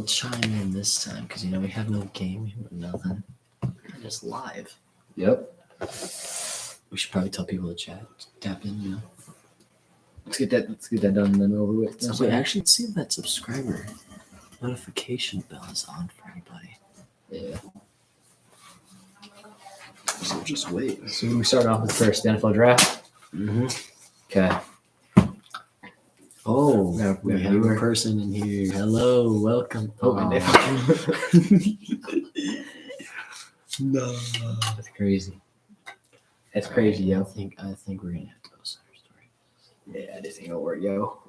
people chime in this time because we have no game, nothing. We're just live. Yep. We should probably tell people to tap in. Let's get that done and then over with. So wait, actually, let's see if that subscriber notification bell is on for anybody. Yeah. So just wait. So we start off with first the NFL draft. Mm-hmm. Okay. Oh, We we have a person in here. Hello, welcome. Oh, Aw. No. That's crazy. That's crazy, yo. I think we're gonna have to go center story. Yeah, this ain't gonna work, yo.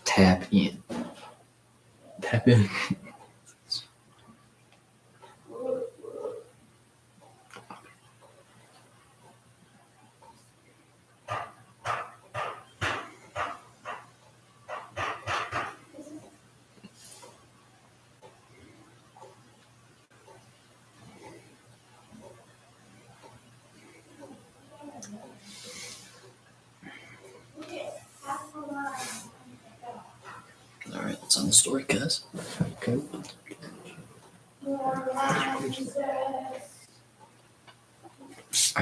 Tap in. Tap in. All right, it's on the story, cuz. Okay.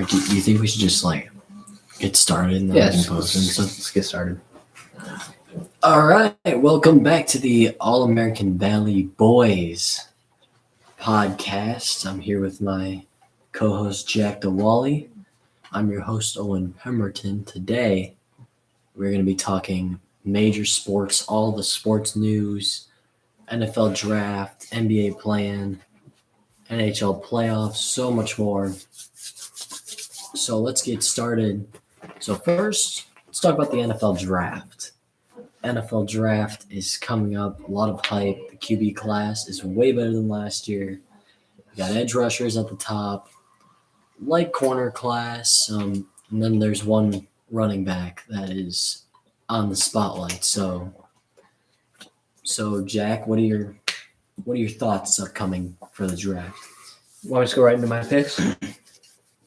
Do you think we should just get started and then Yes. we can post and stuff? Let's get started. All right, welcome back to the All American Valley Boys podcast. I'm here with my co-host Jack DeWally. I'm your host Owen Pemberton. Today, we're going to be talking major sports, all the sports news, NFL draft, NBA plan, NHL playoffs, so much more. So let's get started. So first, let's talk about the NFL draft. NFL draft is coming up. A lot of hype. The QB class is way better than last year. We got edge rushers at the top, light corner class, and then there's one running back that is on the spotlight. So Jack, what are your thoughts upcoming for the draft? Want to just go right into my picks?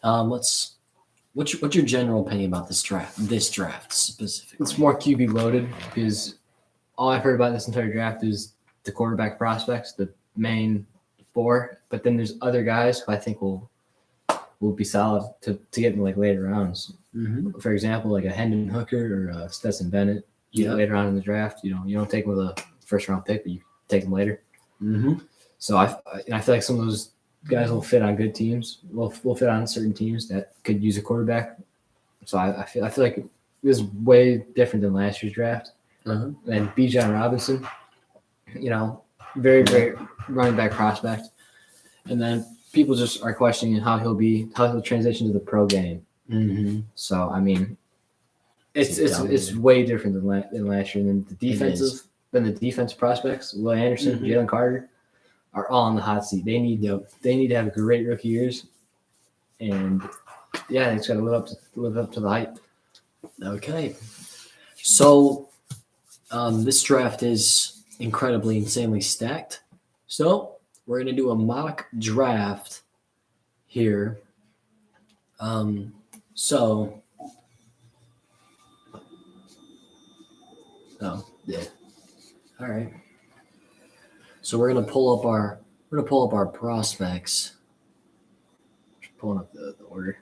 What's your general opinion about this draft specifically? It's more QB loaded because all I've heard about this entire draft is the quarterback prospects, the main four. But then there's other guys who I think will be solid to get in later rounds. Mm-hmm. For example, like a Hendon Hooker or a Stetson Bennett. Later on in the draft, you don't take them with a first round pick, but you take them later. Mm-hmm. So I feel like some of those guys will fit on good teams. Will fit on certain teams that could use a quarterback. So I feel like it was way different than last year's draft. Uh-huh. And Bijan Robinson, very great running back prospect. And then people just are questioning how he'll transition to the pro game. Mm-hmm. So I mean, it's way different than last year. And the defense prospects, Will Anderson, Mm-hmm. Jalen Carter, are all on the hot seat. They need to have great rookie years, and yeah, it's got to live up to the hype. Okay. So this draft is incredibly, insanely stacked. So we're going to do a mock draft here. Yeah. All right. So we're going to pull up our prospects. Just pulling up the order.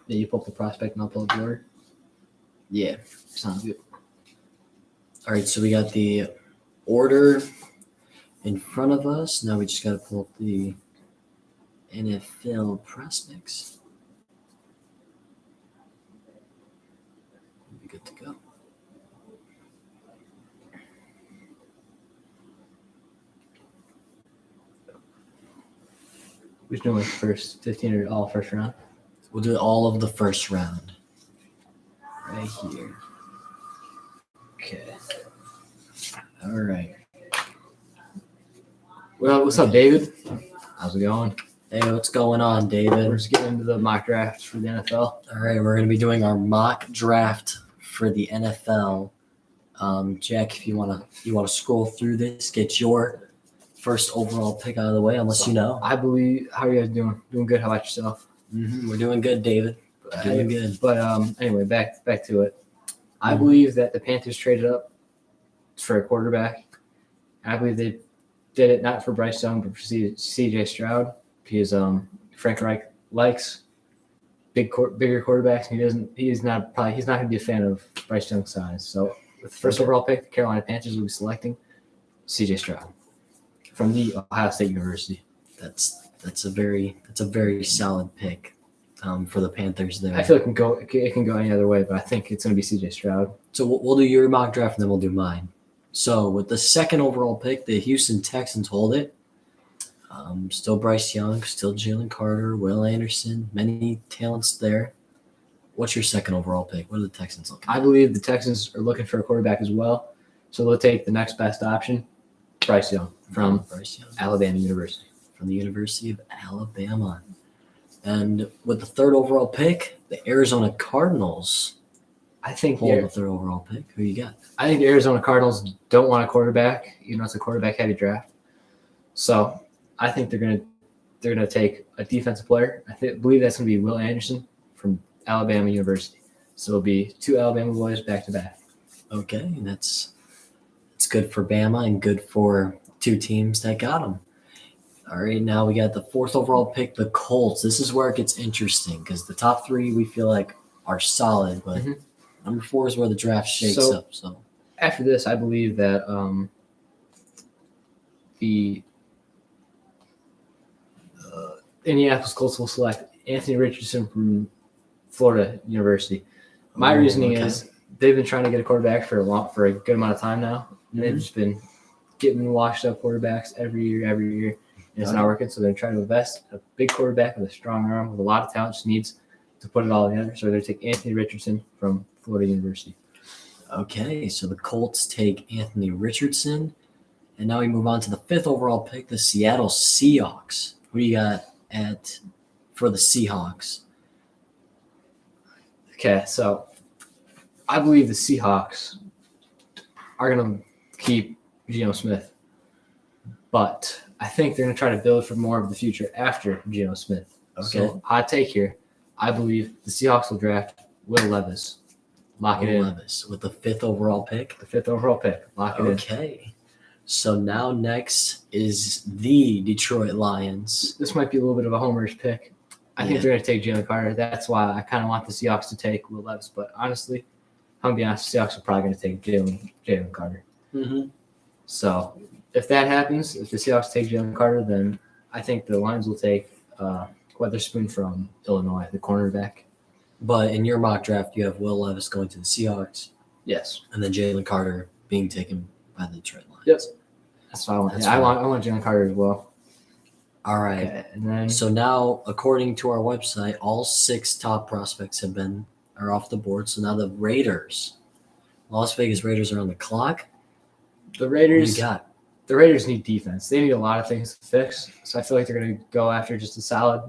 Yeah, you pull up the prospect and I'll pull up the order. Yeah. Sounds good. All right, so we got the order in front of us. Now we just got to pull up the NFL prospects. We'll be good to go. Which doing like first 15 or all first round? We'll do all of the first round right here. Okay. All right. Well, what's up, David? How's it going? Hey, what's going on, We're David? just getting into the mock drafts for the NFL. All right, we're going to be doing our mock draft for the NFL. Jack, if you want to scroll through this, get your first overall pick out of the way, unless you know. I believe. How are you guys doing? Doing good. How about yourself? We're doing good, David. Doing good. But anyway, back to it. I believe that the Panthers traded up for a quarterback. I believe they did it not for Bryce Young, but for C.J. Stroud, because Frank Reich likes bigger quarterbacks, and he's not going to be a fan of Bryce Young's size. So with the first overall pick, the Carolina Panthers will be selecting C.J. Stroud from the Ohio State University. That's a very solid pick for the Panthers there. I feel it can go any other way, but I think it's going to be C.J. Stroud. So we'll do your mock draft, and then we'll do mine. So with the second overall pick, the Houston Texans hold it. Still Bryce Young, still Jalen Carter, Will Anderson, many talents there. What's your second overall pick? What are the Texans looking at? I believe the Texans are looking for a quarterback as well, so they'll take the next best option, Bryce Young from Bryce Young Alabama University. From the University of Alabama. And with the third overall pick, the Arizona Cardinals I think hold the third overall pick. Who you got? I think the Arizona Cardinals don't want a quarterback. It's a quarterback-heavy draft, so I think they're gonna take a defensive player. I believe that's gonna be Will Anderson from Alabama University. So it'll be two Alabama boys back to back. Okay, and it's good for Bama and good for two teams that got them. All right, now we got the fourth overall pick, the Colts. This is where it gets interesting because the top three we feel like are solid, but number 4 is where the draft shakes up. So after this, I believe that the Indianapolis Colts will select Anthony Richardson from Florida University. My reasoning is they've been trying to get a quarterback for a good amount of time now, and they've just been getting washed up quarterbacks every year, and it's not working. So they're trying to invest a big quarterback with a strong arm with a lot of talent, just needs to put it all together. So they're going to take Anthony Richardson from Florida University. Okay, so the Colts take Anthony Richardson, and now we move on to the fifth overall pick, the Seattle Seahawks. Who do you got for the Seahawks? Okay, so I believe the Seahawks are going to keep Geno Smith, but I think they're going to try to build for more of the future after Geno Smith. Okay. So hot take here, I believe the Seahawks will draft Will Levis. Lock it in. Levis with the fifth overall pick. The fifth overall pick. Lock it in. Okay. So now next is the Detroit Lions. This might be a little bit of a homer's pick. I think they're going to take Jalen Carter. That's why I kind of want the Seahawks to take Will Levis. But honestly, I'm going to be honest, the Seahawks are probably going to take Jalen Carter. Mm-hmm. So if that happens, if the Seahawks take Jalen Carter, then I think the Lions will take Weatherspoon from Illinois, the cornerback. But in your mock draft, you have Will Levis going to the Seahawks. Yes. And then Jalen Carter being taken by the Detroit Lions. Yep. That's what I want. I want Jalen Carter as well. All right. Okay, and then So now, according to our website, all 6 top prospects are off the board. So now the Las Vegas Raiders are on the clock. the What do Raiders. you got? The Raiders need defense. They need a lot of things to fix. So I feel like they're going to go after just a solid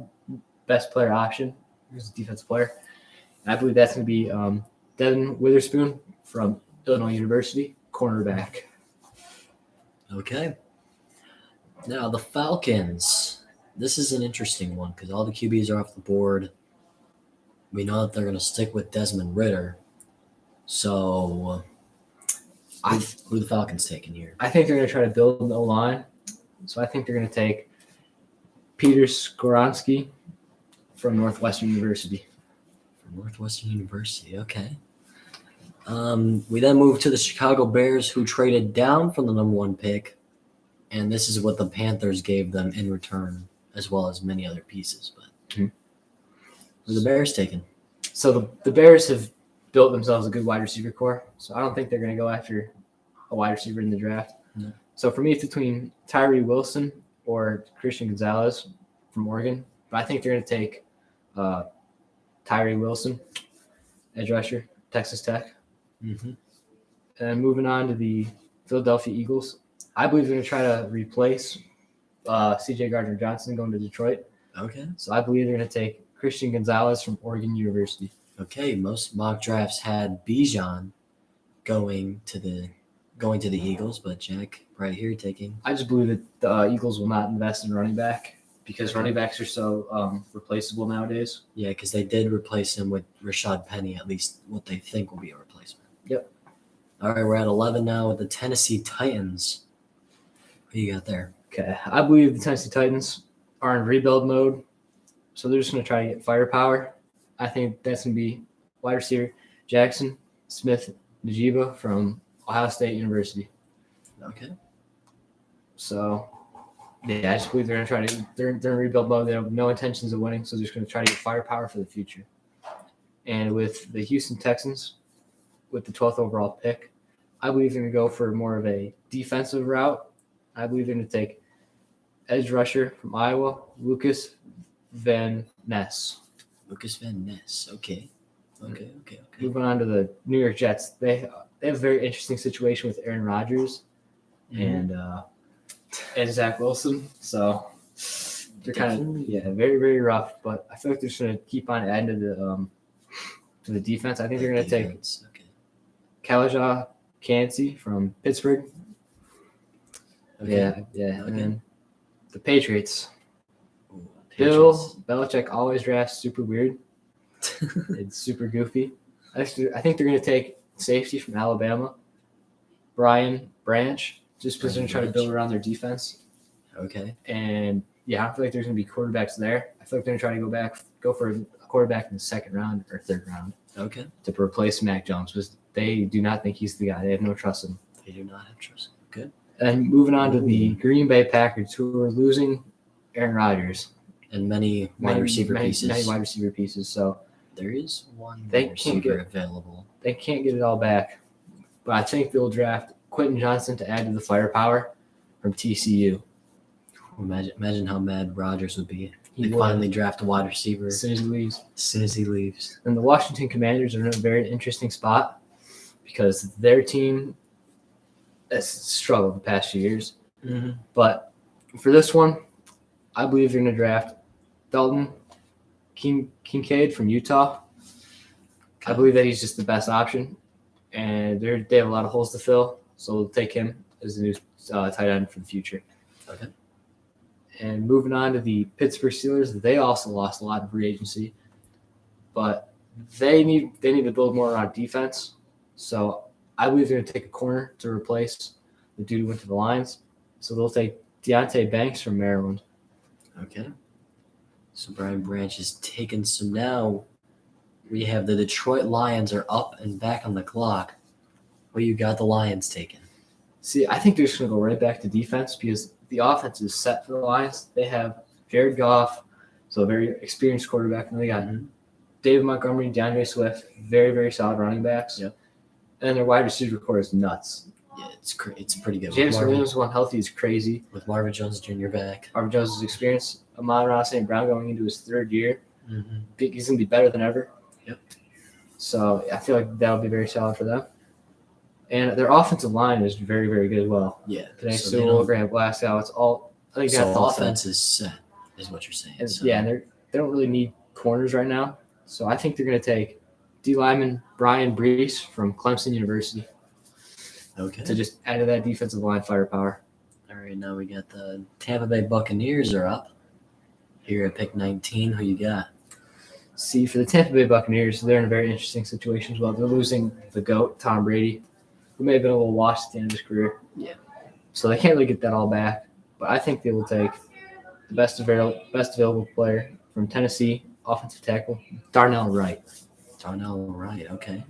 best player option. Here's a defensive player. And I believe that's going to be Devin Witherspoon from Illinois University, cornerback. Okay. Now the Falcons. This is an interesting one because all the QBs are off the board. We know that they're going to stick with Desmond Ridder. So who are the Falcons taking here? I think they're going to try to build an O-line. So I think they're going to take Peter Skoronski from Northwestern University. Northwestern University, okay. We then move to the Chicago Bears, who traded down from the number 1 pick, and this is what the Panthers gave them in return, as well as many other pieces. But who are the Bears taking? So the Bears have built themselves a good wide receiver core, so I don't think they're going to go after a wide receiver in the draft. No. So for me, it's between Tyree Wilson or Christian Gonzalez from Oregon, but I think they're going to take Tyree Wilson, edge rusher, Texas Tech. Mm-hmm. And moving on to the Philadelphia Eagles, I believe they're going to try to replace C.J. Gardner-Johnson going to Detroit. Okay. So I believe they're going to take Christian Gonzalez from Oregon University. Okay. Most mock drafts had Bijan going to the Eagles, but Jack right here taking. I just believe that the Eagles will not invest in running back because running backs are so replaceable nowadays. Yeah, because they did replace him with Rashad Penny, at least what they think will be a replacement. Yep. All right, we're at 11 now with the Tennessee Titans. What do you got there? Okay, I believe the Tennessee Titans are in rebuild mode, so they're just going to try to get firepower. I think that's going to be wide receiver Jackson Smith Najiba from Ohio State University. Okay. So, yeah, I just believe they're going to try to. They're in rebuild mode. They have no intentions of winning, so they're just going to try to get firepower for the future. And with the Houston Texans, with the 12th overall pick, I believe they're going to go for more of a defensive route. I believe they're going to take edge rusher from Iowa, Lucas Van Ness. Lucas Van Ness. Okay. Moving on to the New York Jets, they have a very interesting situation with Aaron Rodgers and Zach Wilson. So they're kind of very, very rough. But I feel like they're just going to keep on adding to the defense. I think they're going to take Kalaja Kancey from Pittsburgh. Okay. Yeah. And then the Patriots. Ooh, Bill Belichick always drafts super weird. It's super goofy. I think they're going to take safety from Alabama, Brian Branch, just because they're going to try to build around their defense. Okay. And yeah, I feel like there's going to be quarterbacks there. I feel like they're going to try to go for a quarterback in the second round or third round. Okay. To replace Mac Jones, because they do not think he's the guy. They have no trust in him. They do not have trust. Good. And moving on to the Green Bay Packers, who are losing Aaron Rodgers and many wide receiver pieces. Many wide receiver pieces. So there is one they receiver available. They can't get it all back, but I think they'll draft Quentin Johnson to add to the firepower from TCU. Imagine how mad Rodgers would be. He They would. finally draft a wide receiver As soon as he leaves. And the Washington Commanders are in a very interesting spot because their team has struggled the past few years. Mm-hmm. But for this one, I believe they're going to draft Dalton Kincaid from Utah. I believe that he's just the best option, and they have a lot of holes to fill, so they'll take him as the new tight end for the future. Okay. And moving on to the Pittsburgh Steelers, they also lost a lot of free agency, but they need to build more around defense. So I believe they're going to take a corner to replace the dude who went to the Lions. So they'll take Deontay Banks from Maryland. Okay. So Brian Branch is taking some now. We have the Detroit Lions are up and back on the clock. What you got the Lions taking? See, I think they're just going to go right back to defense because the offense is set for the Lions. They have Jared Goff, so a very experienced quarterback. And they got David Montgomery, DeAndre Swift, very, very solid running backs. Yep. And then their wide receiver core is nuts. Yeah, it's pretty good. James Williams, when healthy, is crazy. With Marvin Jones Jr. back. Marvin Jones' experience. Amon-Ra St. Brown going into his third year. Mm-hmm. He's going to be better than ever. Yep. So I feel like that'll be very solid for them. And their offensive line is very, very good as well. Yeah. Today, Sewell, Graham Glasgow, it's all. I think so that's the offense is set, is what you're saying. And, so. Yeah, and they don't really need corners right now. So I think they're going to take D lineman Brian Brees from Clemson University. Okay. To just add to that defensive line firepower. All right, now we got the Tampa Bay Buccaneers are up. Here at pick 19, who you got? See, for the Tampa Bay Buccaneers, they're in a very interesting situation as well. They're losing the GOAT, Tom Brady, who may have been a little washed at the end of his career. Yeah. So they can't really get that all back. But I think they will take the best available player from Tennessee, offensive tackle, Darnell Wright. Darnell Wright, okay.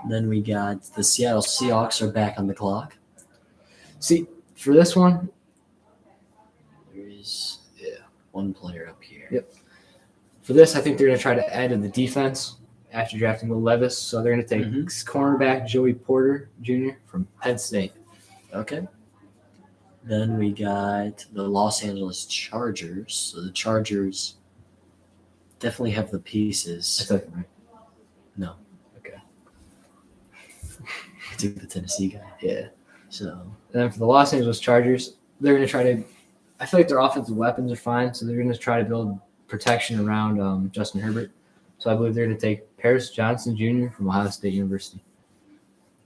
Then we got the Seattle Seahawks are back on the clock. See, for this one, there is one player up here. Yep. For this, I think they're going to try to add to the defense after drafting Will Levis. So they're going to take cornerback Joey Porter Jr. from Penn State. Okay. Then we got the Los Angeles Chargers. So the Chargers definitely have the pieces. That's okay, right? No. Okay. took the Tennessee guy. Yeah. So And then for the Los Angeles Chargers, they're going to try to. I feel like their offensive weapons are fine, so they're going to try to build protection around Justin Herbert. So I believe they're going to take Paris Johnson Jr. from Ohio State University.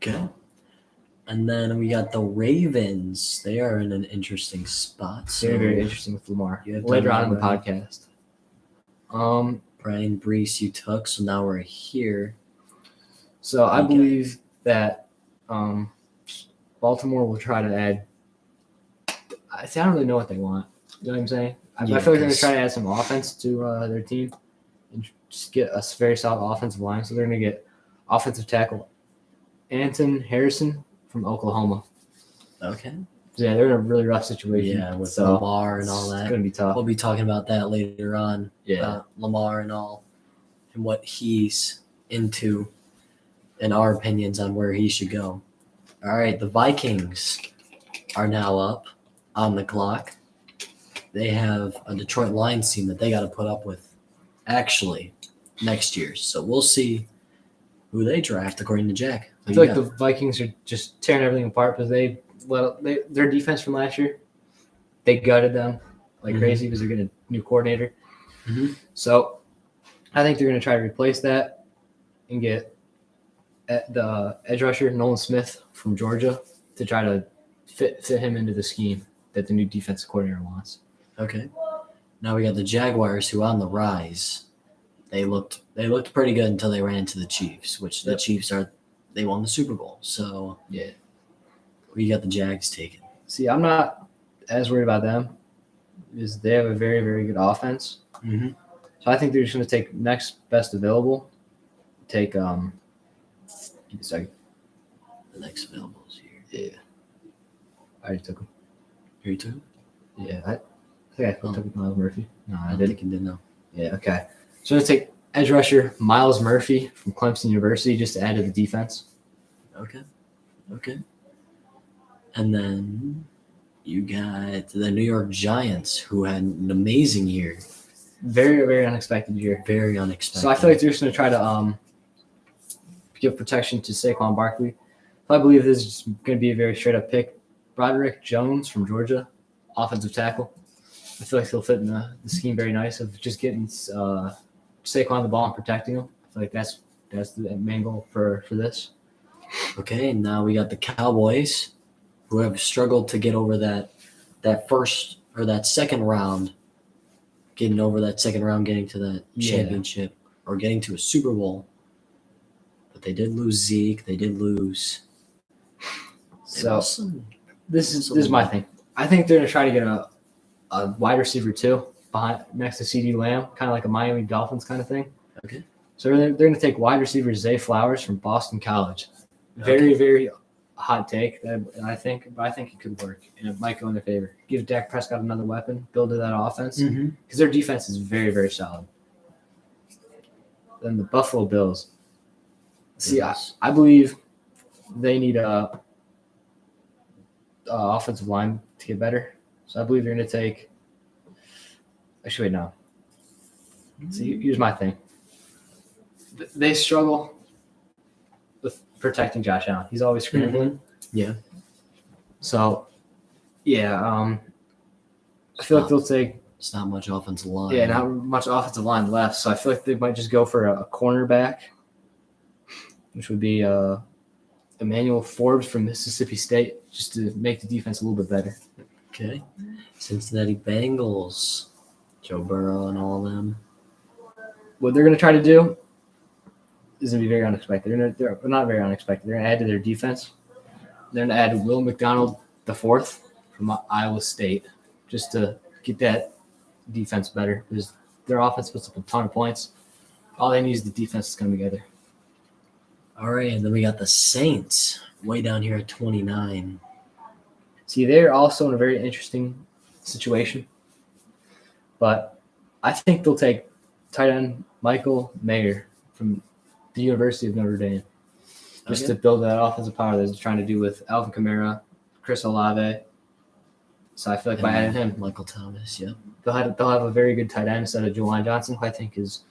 okay. And then we got the Ravens. They are in an interesting spot. So Very, very interesting with Lamar. You have Later done on in the that, podcast. Brian Brees you took, so now we're here. So I Okay. believe that Baltimore will try to add. I don't really know what they want. You know what I'm saying? I Yeah, feel like they're going 'cause- to try to add some offense to their team and just get a very solid offensive line. So they're going to get offensive tackle Anton Harrison from Oklahoma. Okay. So yeah, they're in a really rough situation. Yeah, with so Lamar and all It's that. going to be tough. We'll be talking about that later on. Yeah. Lamar and all, and what he's into, and our opinions on where he should go. All right, the Vikings are now up on the clock. They have a Detroit Lions team that they got to put up with, actually, next year. So we'll see who they draft according to Jack. I feel like the Vikings are just tearing everything apart because their defense from last year, they gutted them like Mhm. crazy because they're getting a new coordinator. Mhm. So I think they're going to try to replace that and get the edge rusher Nolan Smith from Georgia to try to fit him into the scheme that the new defensive coordinator wants. Okay. Now we got the Jaguars who are on the rise. They looked pretty good until they ran into the Chiefs, which the Yep. Chiefs they won the Super Bowl. So Yeah. we got the Jags taken. See, I'm not as worried about them because they have a very, very good offense. Mm-hmm. So I think they're just going to take next best available. Take give me a second. The next available is here. Yeah, I already took him. Here too? Yeah, I think I took Miles Murphy. No, I I'm didn't. thinking didn't know. Yeah, okay. So I'm going to take edge rusher Miles Murphy from Clemson University just to add to the defense. Okay. Okay. And then you got the New York Giants who had an amazing year. Very, very unexpected year. Very unexpected. So I feel like they're just going to try to give protection to Saquon Barkley. I believe this is going to be a very straight up pick. Broderick Jones from Georgia, offensive tackle. I feel like he'll fit in the scheme very nice of just getting Saquon the ball and protecting him. I feel like that's the main goal for this. Okay, now we got the Cowboys who have struggled to get over that first or that second round, getting over that second round, getting to that Yeah. championship or getting to a Super Bowl. But they did lose Zeke. They did lose. they So lost some- this is my thing. I think they're gonna try to get a wide receiver too behind next to CD Lamb, kind of like a Miami Dolphins kind of thing. Okay. So they're gonna take wide receiver Zay Flowers from Boston College. Very, very hot take that I think, but I think it could work and it might go in their favor. Give Dak Prescott another weapon, build to that offense because their defense is very, very solid. Then the Buffalo Bills. See, Yes. I believe they need a offensive line to get better. So I believe they're going to take. Actually, wait, no. See, here's my thing. They struggle with protecting Josh Allen. He's always scrambling. Yeah. So, yeah, I feel like they'll take. It's not much offensive line. Yeah, not much offensive line left. So I feel like they might just go for a cornerback, which would be Emmanuel Forbes from Mississippi State, just to make the defense a little bit better. Okay. Cincinnati Bengals, Joe Burrow and all of them. What they're going to try to do is going to be very unexpected. They're not very unexpected. They're going to add to their defense. They're going to add Will McDonald IV from Iowa State just to get that defense better because their offense puts up a ton of points. All they need is the defense to come together. All right, and then we got the Saints way down here at 29. See, they're also in a very interesting situation, but I think they'll take tight end Michael Mayer from the University of Notre Dame just Okay. to build that offensive power that they're trying to do with Alvin Kamara, Chris Olave. So I feel like by adding him, Michael Thomas, yeah. they'll have a very good tight end instead of Juwan Johnson, who I think is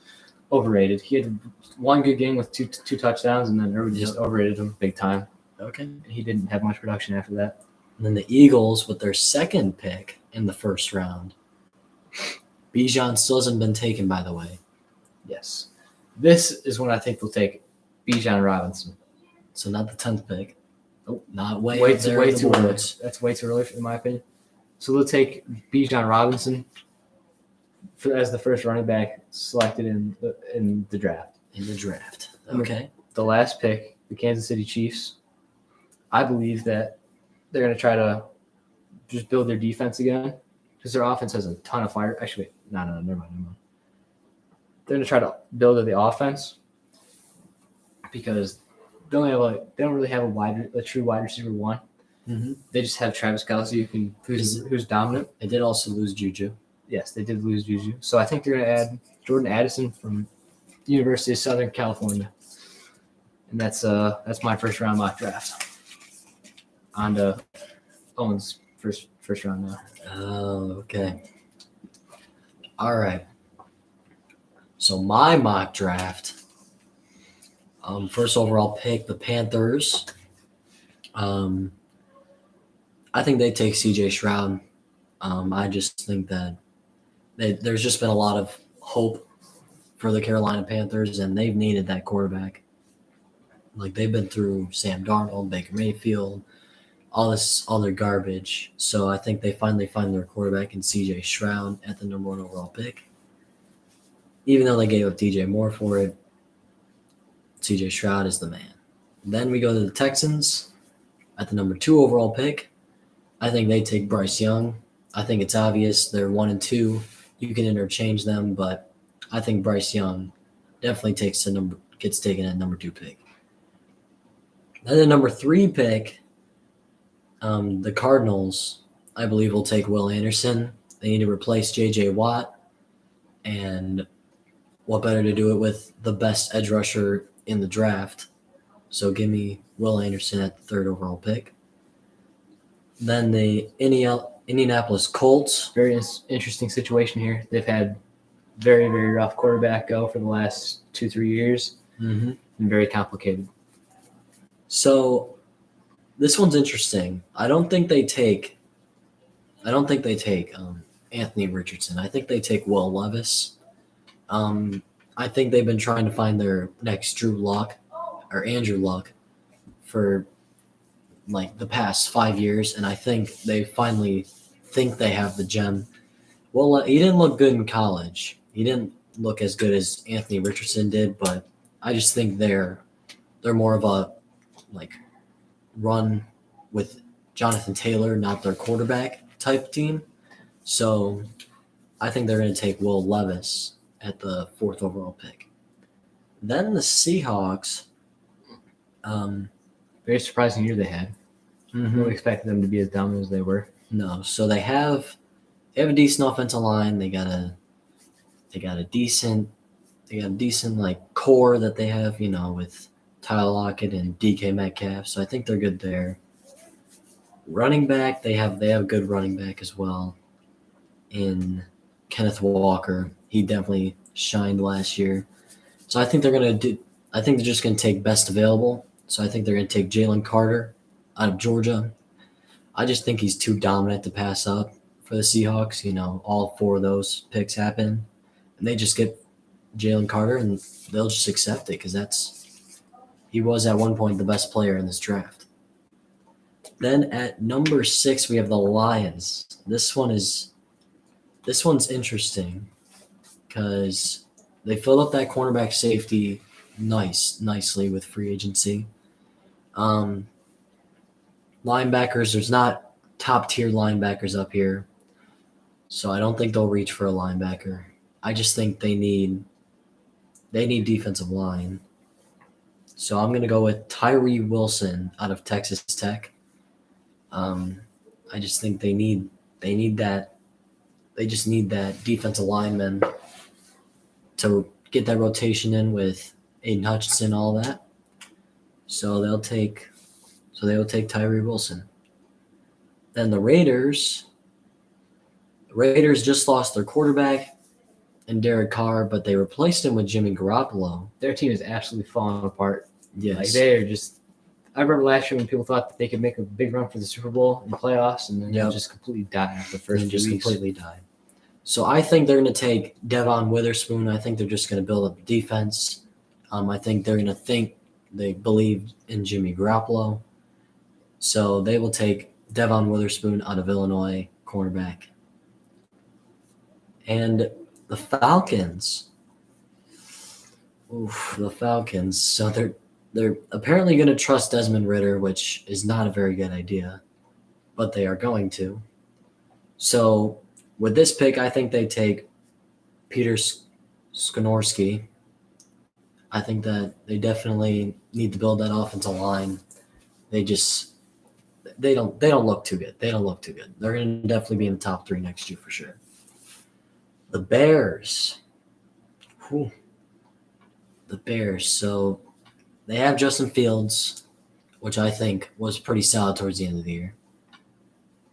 overrated. He had one good game with two touchdowns, and then everybody just overrated him big time. Okay. and he didn't have much production after that. And then the Eagles with their second pick in the first round. Bijan still hasn't been taken, by the way. Yes. This is when I think they'll take Bijan Robinson. So not the 10th pick. Nope. Not way Way up there too in the early. boards. That's way too early, in my opinion. So they'll take Bijan Robinson as the first running back selected in the draft. In the draft. Okay. The last pick, the Kansas City Chiefs. I believe that they're going to try to just build their defense again because their offense has a ton of fire. Actually, no, never mind. They're going to try to build the offense because they don't really have a true wide receiver one. Mm-hmm. They just have Travis Kelce, who's dominant. They did also lose Juju. Yes, they did lose Juju. So I think they're going to add Jordan Addison from the University of Southern California, and that's my first round mock draft. On to Owen's first round now. Oh, okay. All right. So my mock draft, first overall pick, the Panthers. I think they take C.J. Stroud. I just think that there's just been a lot of hope for the Carolina Panthers, and they've needed that quarterback. Like, they've been through Sam Darnold, Baker Mayfield, all this other garbage. So I think they finally find their quarterback in C.J. Stroud at the number 1 overall pick. Even though they gave up DJ Moore for it, C.J. Stroud is the man. Then we go to the Texans at the number 2 overall pick. I think they take Bryce Young. I think it's obvious they're 1 and 2. You can interchange them, but I think Bryce Young definitely gets taken at number 2 pick. Then the number 3 pick, the Cardinals, I believe, will take Will Anderson. They need to replace J.J. Watt, and what better to do it with the best edge rusher in the draft? So give me Will Anderson at the 3rd overall pick. Then the Indianapolis Colts. Very interesting situation here. They've had very, very rough quarterback go for the last 2-3 years. Mm-hmm. And very complicated. So this one's interesting. I don't think they take Anthony Richardson. I think they take Will Levis. I think they've been trying to find their next Drew Luck or Andrew Luck for like the past 5 years, and I think they finally think they have the gem. Well, he didn't look good in college. He didn't look as good as Anthony Richardson did, but I just think they're more of a like run with Jonathan Taylor, not their quarterback type team. So I think they're going to take Will Levis at the 4th overall pick. Then the Seahawks. Very surprising year they had. Mm-hmm. Nobody expected them to be as dominant as they were. No, so they have a decent offensive line. They got a decent like core that they have, with Tyler Lockett and DK Metcalf. So I think they're good there. Running back, they have a good running back as well in Kenneth Walker. He definitely shined last year. So I think they're just gonna take best available. So I think they're gonna take Jalen Carter out of Georgia. I just think he's too dominant to pass up for the Seahawks. All 4 of those picks happen, and they just get Jalen Carter, and they'll just accept it because he was at one point the best player in this draft. Then at number 6, we have the Lions. This one's interesting because they filled up that cornerback safety nicely with free agency. Linebackers, there's not top tier linebackers up here, so I don't think they'll reach for a linebacker. I just think they need defensive line. So I'm gonna go with Tyree Wilson out of Texas Tech. I just think they need that. They just need that defensive lineman to get that rotation in with Aiden Hutchinson, all that. So they will take Tyree Wilson. Then the Raiders just lost their quarterback and Derek Carr, but they replaced him with Jimmy Garoppolo. Their team is absolutely falling apart. Yes. Like they are just I remember last year when people thought that they could make a big run for the Super Bowl and playoffs, and then Yep. they just completely died after the first and 2 just weeks. completely died. So I think they're going to take Devon Witherspoon. I think they're just going to build up defense. I think they're going to they believe in Jimmy Garoppolo. So they will take Devon Witherspoon out of Illinois, cornerback. And the Falcons. The Falcons. So they're apparently going to trust Desmond Ridder, which is not a very good idea, but they are going to. So with this pick, I think they take Peter Skonorski. I think that they definitely need to build that offensive line. They don't look too good. They don't look too good. They're going to definitely be in the top 3 next year for sure. The Bears. The Bears. So they have Justin Fields, which I think was pretty solid towards the end of the year.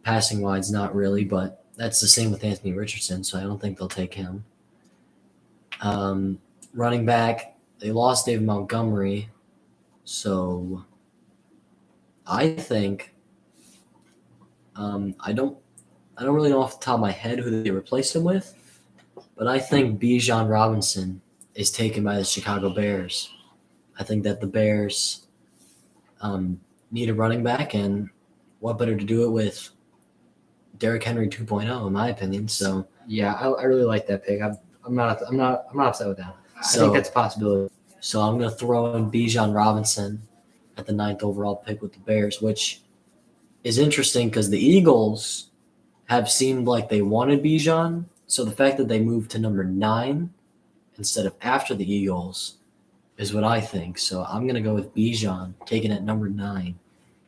Passing wise, not really, but that's the same with Anthony Richardson, so I don't think they'll take him. Running back, they lost David Montgomery, so I think I don't really know off the top of my head who they replaced him with, but I think Bijan Robinson is taken by the Chicago Bears. I think that the Bears need a running back, and what better to do it with Derrick Henry 2.0, in my opinion. So yeah, I really like that pick. I'm not upset with that. I think that's a possibility. So I'm going to throw in Bijan Robinson at the 9th overall pick with the Bears, which is interesting because the Eagles have seemed like they wanted Bijan. So the fact that they moved to number 9 instead of after the Eagles is what I think. So I'm going to go with Bijan, taken at number 9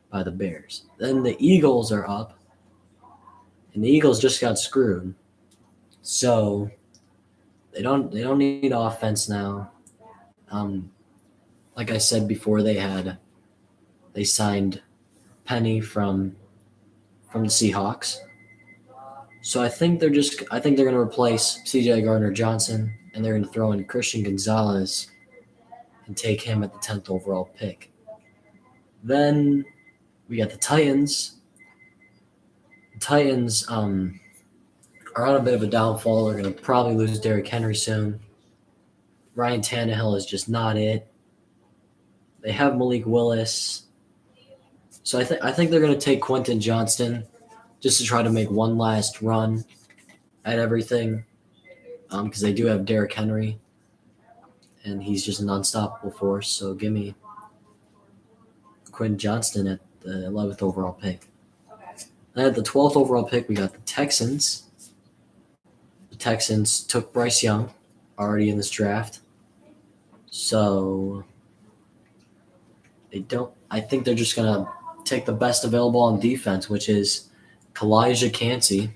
by the Bears. Then the Eagles are up. And the Eagles just got screwed. So they don't need offense now. Like I said before, they signed Penny from the Seahawks. So I think they're going to replace CJ Gardner-Johnson, and they're going to throw in Christian Gonzalez and take him at the 10th overall pick. Then we got the Titans. The Titans are on a bit of a downfall. They're going to probably lose Derrick Henry soon. Ryan Tannehill is just not it. They have Malik Willis. So I think they're going to take Quentin Johnston just to try to make one last run at everything because they do have Derrick Henry, and he's just an unstoppable force. So give me Quentin Johnston at the 11th overall pick. And at the 12th overall pick, we got the Texans. The Texans took Bryce Young already in this draft. So I think they're just going to take the best available on defense, which is Kalijah Kancey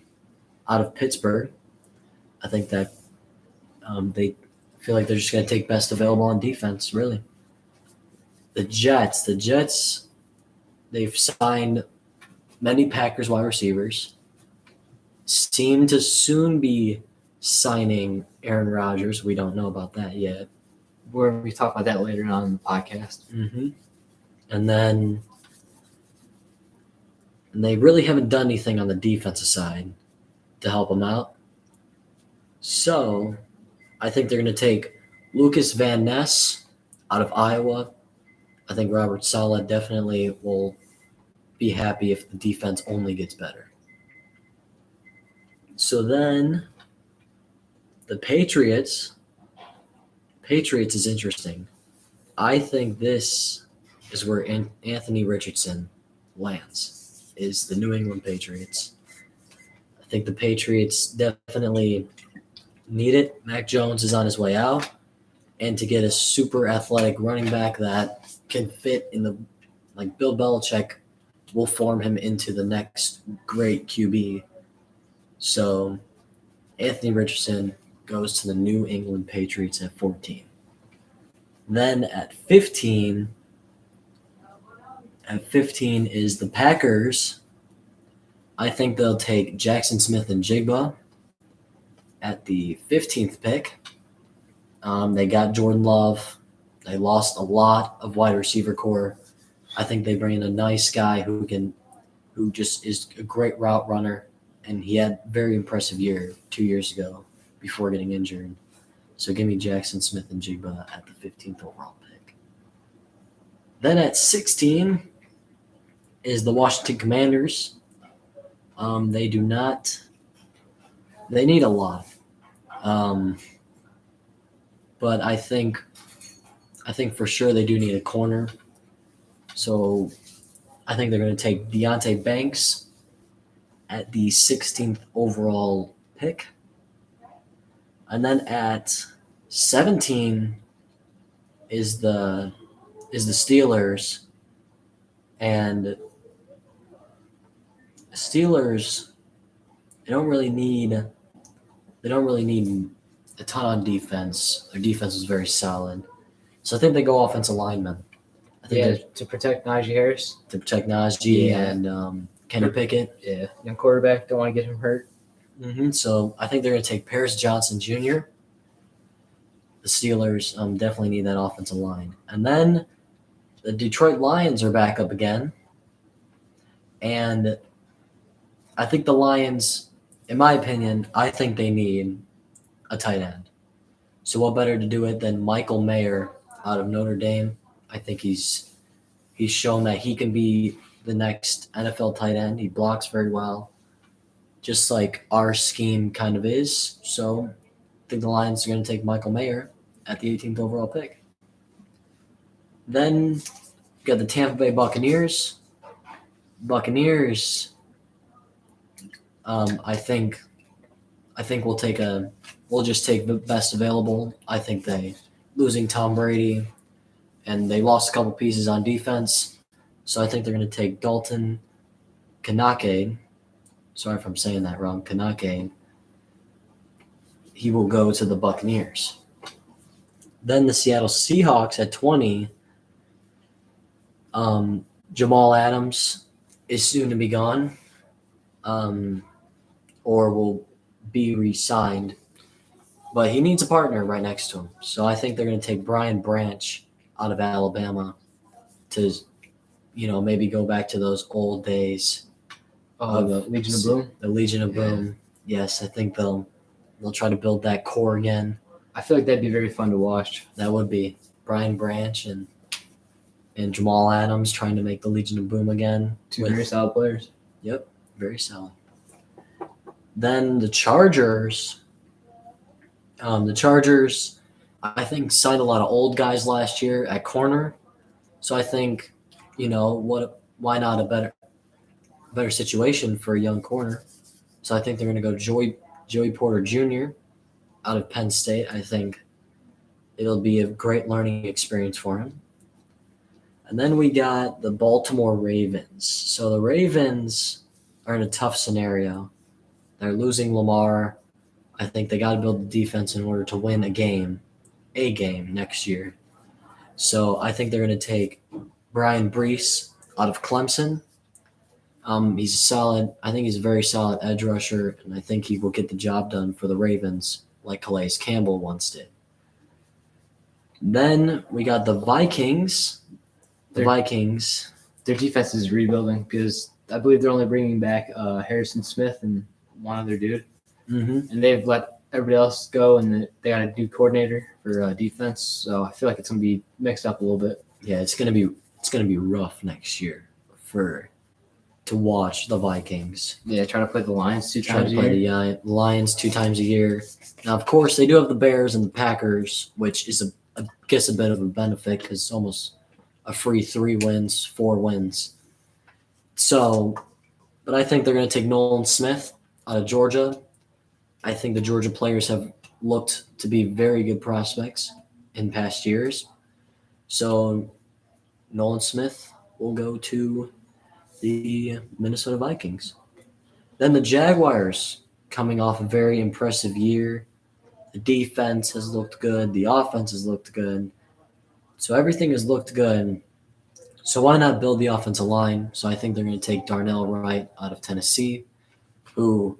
out of Pittsburgh. I think that they feel like they're just going to take best available on defense, really. The Jets, they've signed many Packers wide receivers, seem to soon be signing Aaron Rodgers. We don't know about that yet. We talk about that later on in the podcast. Mm-hmm. And then they really haven't done anything on the defensive side to help them out. So I think they're going to take Lucas Van Ness out of Iowa. I think Robert Saleh definitely will be happy if the defense only gets better. So then the Patriots is interesting. I think this is where Anthony Richardson lands, is the New England Patriots. I think the Patriots definitely need it. Mac Jones is on his way out. And to get a super athletic running back that can fit in the – like Bill Belichick will form him into the next great QB. So Anthony Richardson goes to the New England Patriots at 14. Then at 15 is the Packers. I think they'll take Jackson Smith and Jigba at the 15th pick. They got Jordan Love. They lost a lot of wide receiver core I think they bring in a nice guy who just is a great route runner, and he had a very impressive year 2 years ago before getting injured. So give me Jackson Smith and Jigba at the 15th overall pick. Then at 16 is the Washington Commanders. They do not. They need a lot, but I think for sure they do need a corner. So I think they're going to take Deonte Banks at the 16th overall pick. And then at 17 is the Steelers. And Steelers, they don't really need a ton on defense. Their defense is very solid. So I think they go offensive lineman. I think to protect Najee Harris. to protect Najee Yeah. and Kenny Pickett. Yeah, young quarterback. Don't want to get him hurt. So I think they're going to take Paris Johnson Jr. The Steelers definitely need that offensive line. And then the Detroit Lions are back up again. And I think the Lions, in my opinion, I think they need a tight end. So what better to do it than Michael Mayer out of Notre Dame? I think he's shown that he can be the next NFL tight end. He blocks very well, just like our scheme kind of is. So I think the Lions are going to take Michael Mayer at the 18th overall pick. Then you got the Tampa Bay Buccaneers. I think we'll just take the best available. I think they losing Tom Brady, and they lost a couple pieces on defense. So I think they're going to take Dalton Kincaid. Sorry if I'm saying that wrong. Kincaid. He will go to the Buccaneers. Then the Seattle Seahawks at 20. Jamal Adams is soon to be gone, or will be re-signed. But he needs a partner right next to him. So I think they're going to take Brian Branch out of Alabama to, maybe go back to those old days. The Legion of Boom. The Legion of Boom. Yes, I think they'll try to build that core again. I feel like that'd be very fun to watch. That would be Brian Branch and Jamal Adams trying to make the Legion of Boom again. Two very solid players. Yep, very solid. Then the Chargers. I think, signed a lot of old guys last year at corner. So I think, why not a better situation for a young corner? So I think they're going to go Joey Porter Jr. out of Penn State. I think it'll be a great learning experience for him. And then we got the Baltimore Ravens. So the Ravens are in a tough scenario. They're losing Lamar. I think they got to build the defense in order to win a game next year. So I think they're going to take Brian Brees out of Clemson. He's a very solid edge rusher, and I think he will get the job done for the Ravens like Calais Campbell once did. Then we got the Vikings. Their defense is rebuilding because I believe they're only bringing back Harrison Smith and one other dude. Mm-hmm. And they've let everybody else go, and they got a new coordinator for defense. So I feel like it's going to be mixed up a little bit. Yeah, it's going to be rough next year to watch the Vikings. Yeah, try to play the Lions two Try times to a play year. the Lions 2 times a year. Now, of course, they do have the Bears and the Packers, which is I guess a bit of a benefit because it's almost a free 4 wins. So, but I think they're going to take Nolan Smith out of Georgia. I think the Georgia players have looked to be very good prospects in past years. So Nolan Smith will go to the Minnesota Vikings. Then the Jaguars, coming off a very impressive year. The defense has looked good. The offense has looked good. So everything has looked good. So why not build the offensive line? So I think they're going to take Darnell Wright out of Tennessee, who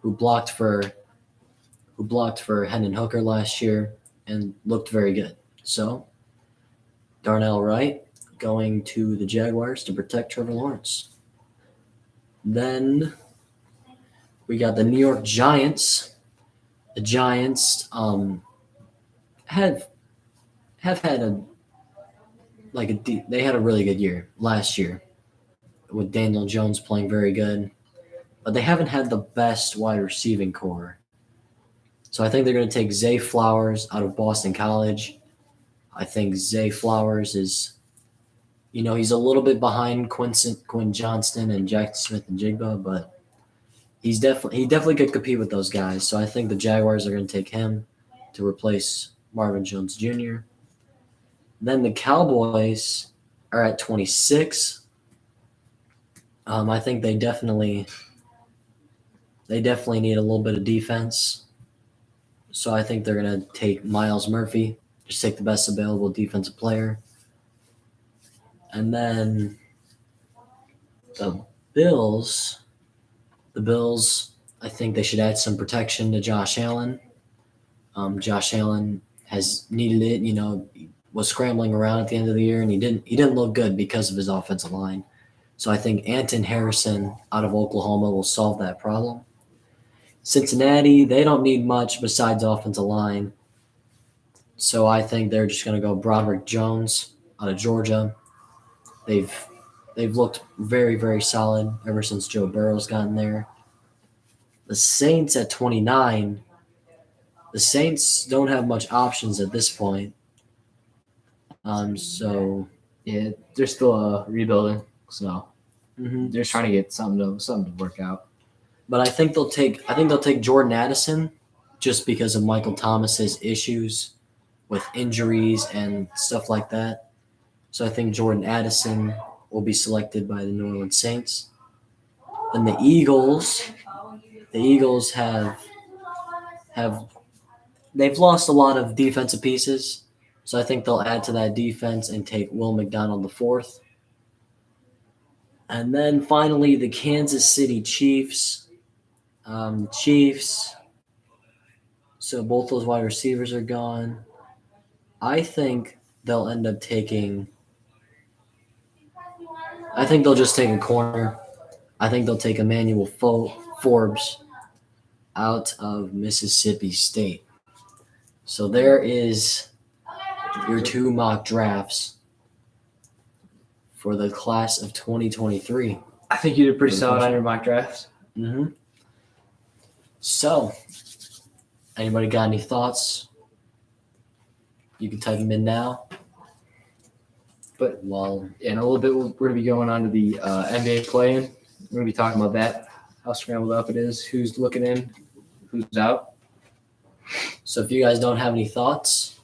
blocked for Hendon Hooker last year and looked very good. So Darnell Wright going to the Jaguars to protect Trevor Lawrence. Then we got the New York Giants. The Giants have had they had a really good year last year with Daniel Jones playing very good, but they haven't had the best wide receiving core. So I think they're going to take Zay Flowers out of Boston College. I think Zay Flowers is, he's a little bit behind Quinn Johnston and Jackson Smith and Jigba, but he definitely could compete with those guys. So I think the Jaguars are going to take him to replace Marvin Jones Jr. Then the Cowboys are at 26. I think they definitely need a little bit of defense. So I think they're going to take Myles Murphy, just take the best available defensive player. And then the Bills, I think they should add some protection to Josh Allen. Josh Allen has needed it, was scrambling around at the end of the year, and he didn't look good because of his offensive line. So I think Anton Harrison out of Oklahoma will solve that problem. Cincinnati, they don't need much besides offensive line. So I think they're just going to go Broderick Jones out of Georgia. They've looked very, very solid ever since Joe Burrow's gotten there. The Saints at 29, the Saints don't have much options at this point. So Yeah, they're still rebuilding, so they're trying to get something to work out. But I think they'll take Jordan Addison just because of Michael Thomas's issues with injuries and stuff like that. So I think Jordan Addison will be selected by the New Orleans Saints. Then the Eagles have they've lost a lot of defensive pieces. So I think they'll add to that defense and take Will McDonald IV. And then finally the Kansas City Chiefs. So both those wide receivers are gone. I think they'll end up taking – I think they'll just take a corner. I think they'll take Emmanuel Forbes out of Mississippi State. So there is your two mock drafts for the class of 2023. I think you did pretty solid on your mock drafts. Mm-hmm. So, anybody got any thoughts? You can type them in now. But in a little bit, we're going to be going on to the NBA play-in. We're going to be talking about that, how scrambled up it is, who's looking in, who's out. So if you guys don't have any thoughts,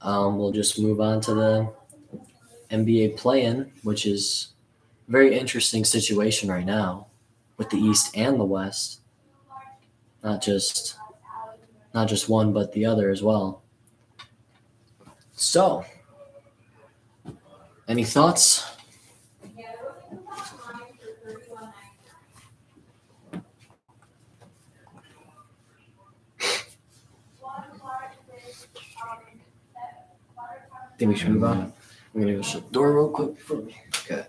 we'll just move on to the NBA play-in, which is a very interesting situation right now with the East and the West. Not just one, but the other as well. So, any thoughts? Think we should move on? I'm going to go shut the door real quick. Okay.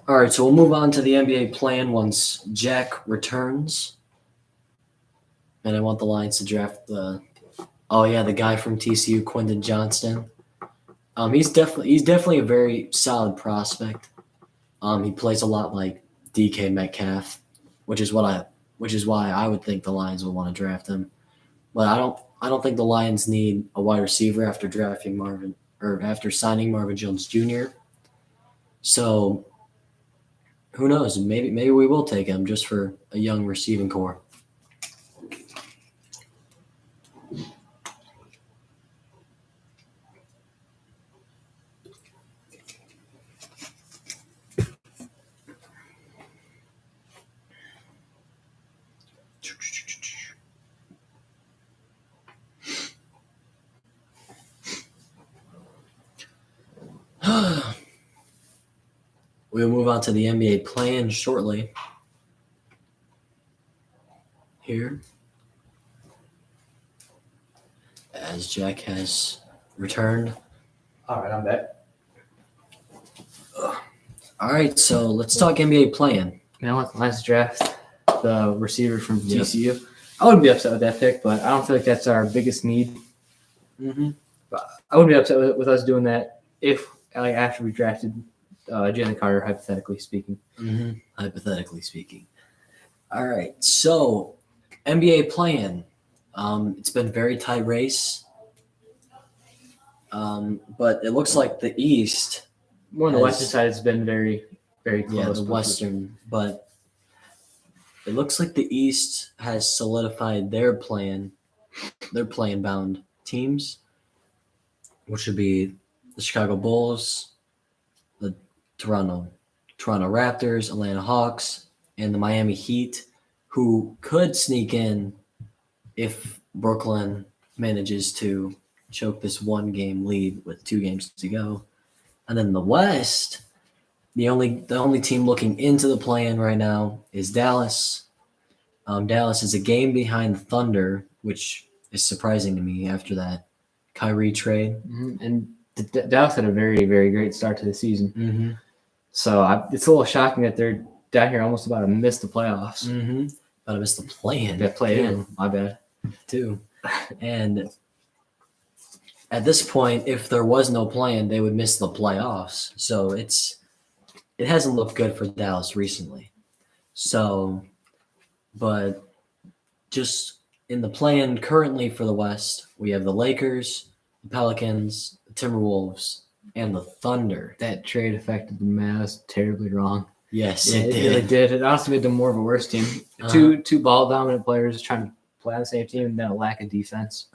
All right, so we'll move on to the NBA play-in once Jack returns. And I want the Lions to draft the guy from TCU, Quentin Johnston. He's definitely a very solid prospect. He plays a lot like DK Metcalf, which is why I would think the Lions would want to draft him. But I don't think the Lions need a wide receiver after signing Marvin Jones Jr. So who knows? Maybe we will take him just for a young receiving core. We'll move on to the NBA play-in shortly. here as Jack has returned. All right, I'm back. All right, so let's talk NBA play-in. You know what? Last draft, the receiver from Yep. TCU. I wouldn't be upset with that pick, but I don't feel like that's our biggest need. Mm-hmm. I wouldn't be upset with us doing that if, like, after we drafted Jalen Carter, hypothetically speaking. Mm-hmm. Hypothetically speaking. All right, so NBA play-in. It's been a very tight race, but it looks like the East. More on the Has- western side, it's been very, very close. Yeah, the Western, but it looks like the East has solidified their playing bound teams, which would be the Chicago Bulls, the Toronto Raptors, Atlanta Hawks, and the Miami Heat, who could sneak in if Brooklyn manages to choke this 1-game lead with 2 games to go. And then the West, the only team looking into the play-in right now is Dallas. Dallas is a game behind the Thunder, which is surprising to me after that Kyrie trade. Mhm. And Dallas had a very, very great start to the season. Mm-hmm. So it's a little shocking that they're down here almost about to miss the playoffs. Mm-hmm. But I missed the play-in. That play in, my bad. Too. And at this point, if there was no play-in, they would miss the playoffs. So it hasn't looked good for Dallas recently. So, but just in the play-in currently for the West, we have the Lakers, the Pelicans, the Timberwolves, and the Thunder. That trade affected the Mavs terribly wrong. Yes, Yeah, it it did. really did. It honestly made them more of a worse team. Uh-huh. Two ball dominant players trying to play on the same team and then a lack of defense.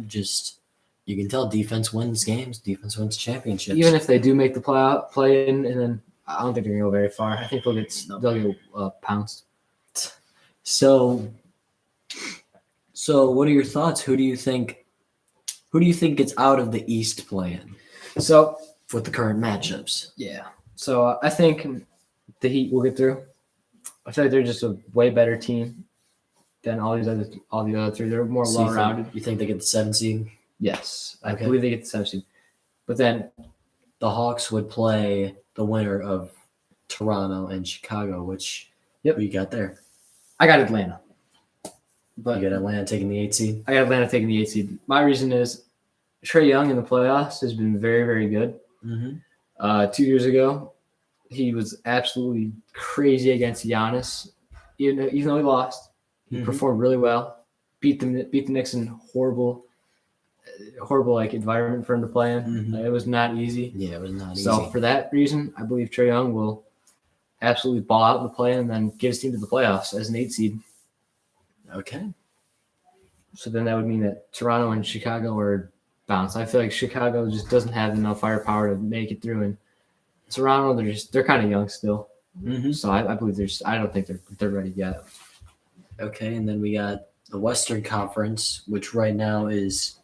Just you can tell defense wins games. Defense wins championships. Even if they do make the play in, and then I don't think they're gonna go very far. I think they'll get pounced. So what are your thoughts? Who do you think gets out of the East play-in So with the current matchups? yeah. So I think the Heat will get through. I feel like they're just a way better team than all the other three. They're more So well-rounded. you think they get the 7 seed? Yes, I Okay. believe they get the 7 seed. But then The Hawks would play the winner of Toronto and Chicago, which we got there. I got Atlanta. But You got Atlanta taking the 8 seed. I got Atlanta taking the 8 seed. My reason is Trae Young in the playoffs has been very, very good. Mm-hmm. 2 years ago, he was absolutely crazy against Giannis. Even though he lost, he Mhm. performed really well. Beat the Knicks in horrible like environment for him to play in. Mhm. It was not easy. Yeah, it was not easy. So for that reason, I believe Trae Young will absolutely ball out in the play and then get his team to the playoffs as an 8 seed. Okay. So then that would mean that Toronto and Chicago are bounced. I feel like Chicago just doesn't have enough firepower to make it through, and Toronto they're kind of young still. Mm-hmm. So I believe I don't think they're ready yet. Okay, and then we got the Western Conference, which right now is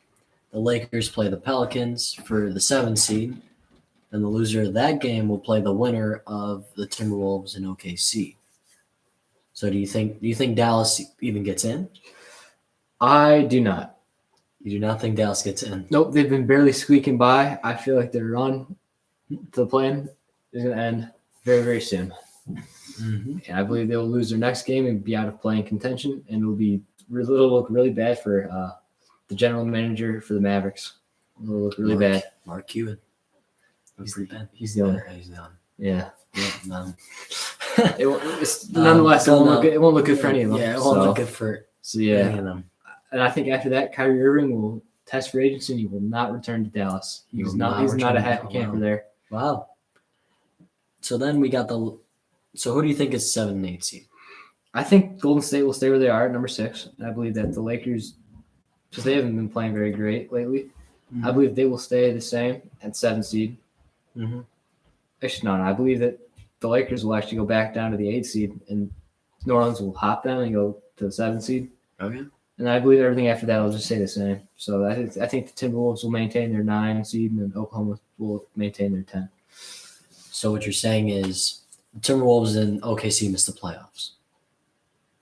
the Lakers play the Pelicans for the 7 seed. And the loser of that game will play the winner of the Timberwolves and OKC. So do you think Dallas even gets in? I do not. You do not think Dallas gets in? Nope, they've been barely squeaking by. I feel like their run to the play-in is going to end very, very soon. Mm-hmm. And I believe they will lose their next game and be out of playing contention, and it'll look really bad for the general manager for the Mavericks. It'll look really bad. Mark Cuban. That's pretty bad. He's the owner. He's the owner. Yeah. Yeah, no. Nonetheless, so it won't look good for any of them. Yeah, it won't look good for So any yeah, of them. and I think after that, Kyrie Irving will test free agency and he will not return to Dallas. He's not a happy camper there. Wow. So then we got So who do you think is 7 and 8 seed? I think Golden State will stay where they are at number 6. And I believe that the Lakers, because they haven't been playing very great lately, I believe they will stay the same at 7 seed. Mm-hmm. Actually, no, I believe that the Lakers will actually go back down to the 8 seed, and New Orleans will hop them and go to the 7 seed. Okay. And I believe everything after that will just stay the same. So I think the Timberwolves will maintain their 9 seed, and then Oklahoma will maintain their 10. So what you're saying is the Timberwolves and OKC missed the playoffs.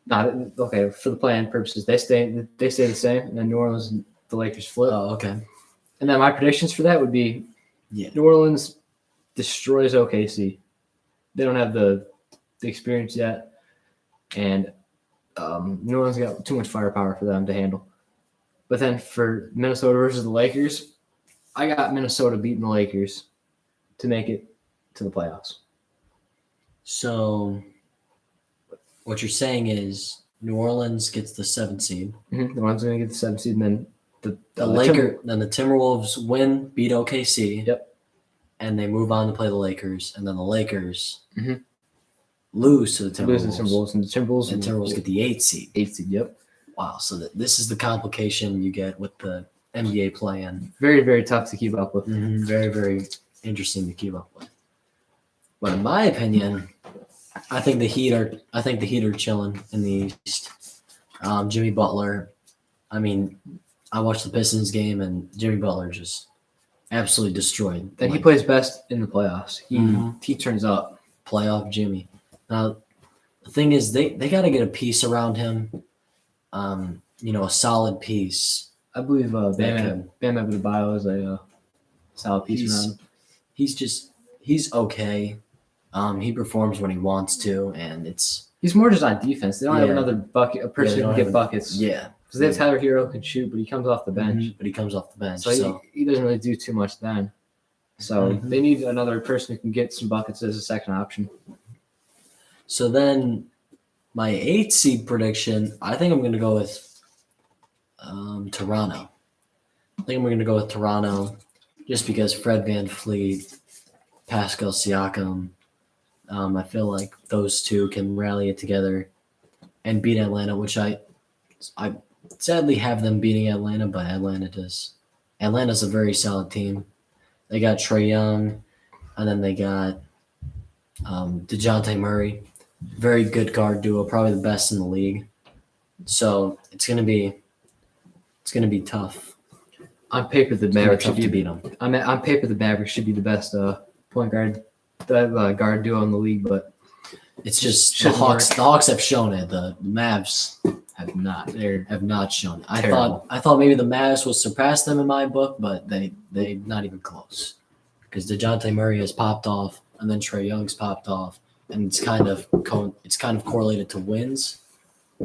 Not okay for the plan purposes. They stay the same, and then New Orleans and the Lakers flip. Oh, okay. And then my predictions for that would be Yeah. New Orleans destroys OKC. They don't have the experience yet, and New Orleans got too much firepower for them to handle. But then for Minnesota versus the Lakers, I got Minnesota beating the Lakers to make it to the playoffs. So, what you're saying is New Orleans gets the 7th seed. Mm-hmm. New Orleans going to get the 7th seed, and then The Timberwolves win, beat OKC. Yep. And they move on to play the Lakers, and then the Lakers Mhm. lose to the Timberwolves. And the Timberwolves Get the 8th seed. 8th seed. Yep. Wow. So this is the complication you get with the NBA play-in. Very, very tough to keep up with. Very, very interesting to keep up with. But in my opinion, I think the Heat are chilling in the East. Jimmy Butler. I mean, I watched the Pistons game, and Jimmy Butler just absolutely destroyed. And he plays best in the playoffs. He turns up. Playoff Jimmy. Now, the thing is, they got to get a piece around him. A solid piece. I believe Bam Bam Adebayo is a solid piece around him. He's okay. He performs when he wants to, and he's more just on defense. They don't have Yeah. another bucket, a person who can get buckets. yeah. Because they have Tyler Hero who can shoot, but he comes off the bench. But he comes off the bench, So he doesn't really do too much then. So they need another person who can get some buckets as a second option. So then, my 8th seed prediction, I think I'm going to go with Toronto. I think I'm going to go with Toronto just because Fred VanVleet, Pascal Siakam, I feel like those two can rally it together and beat Atlanta, which I sadly have them beating Atlanta, but Atlanta's a very solid team. They got Trae Young, and then they got DeJounte Murray. Very good guard duo, probably the best in the league. So it's gonna be tough. On paper, the Mavericks should to be beat them. on paper the Mavericks should be the best point guard guard duo in the league, but It's just the shouldn't Hawks. work. The Hawks have shown it. The Mavs have not. have not shown it. Terrible. I thought maybe the Mavs will surpass them in my book, but they not even close. Because DeJounte Murray has popped off, and then Trae Young's popped off, and it's kind of correlated to wins.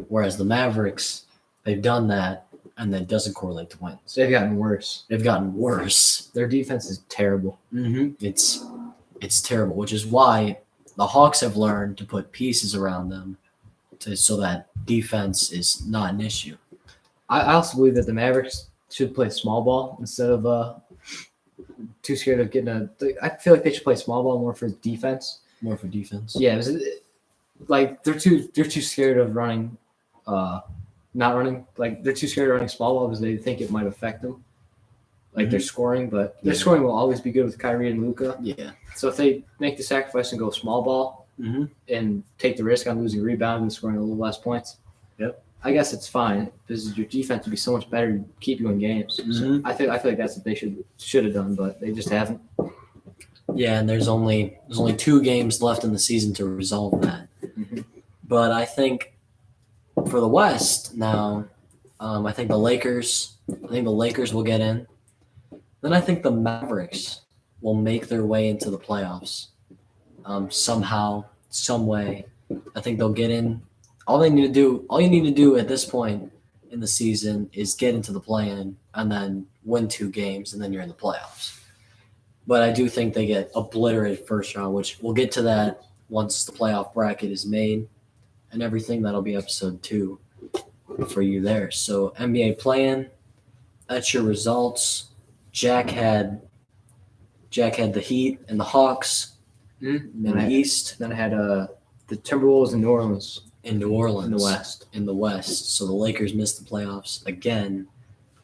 Whereas the Mavericks, they've done that, and that doesn't correlate to wins. They've gotten worse. They've gotten worse. Their defense is terrible. It's terrible, which is why the Hawks have learned to put pieces around them so that defense is not an issue. I also believe that the Mavericks should play small ball instead of too scared of getting I feel like they should play small ball more for defense. More for defense. Yeah, it was, like they're too scared of running, not running. Like they're too scared of running small ball because they think it might affect them. Like their scoring, but their scoring will always be good with Kyrie and Luka. Yeah. So if they make the sacrifice and go small ball and take the risk on losing rebound and scoring a little less points, I guess it's fine because your defense would be so much better to keep you in games. So I feel like that's what they should have done, but they just haven't. Yeah, and there's only 2 games left in the season to resolve that. But I think for the West now, I think the Lakers will get in. Then I think the Mavericks will make their way into the playoffs somehow, some way. I think they'll get in. All you need to do at this point in the season is get into the play-in and then win 2 games, and then you're in the playoffs. But I do think they get obliterated first round, which we'll get to that once the playoff bracket is made and everything. That'll be episode 2 for you there. So NBA play-in, that's your results. Jack had the Heat and the Hawks in the East. Then I had the Timberwolves in New Orleans. In New Orleans. In the West. So the Lakers missed the playoffs again,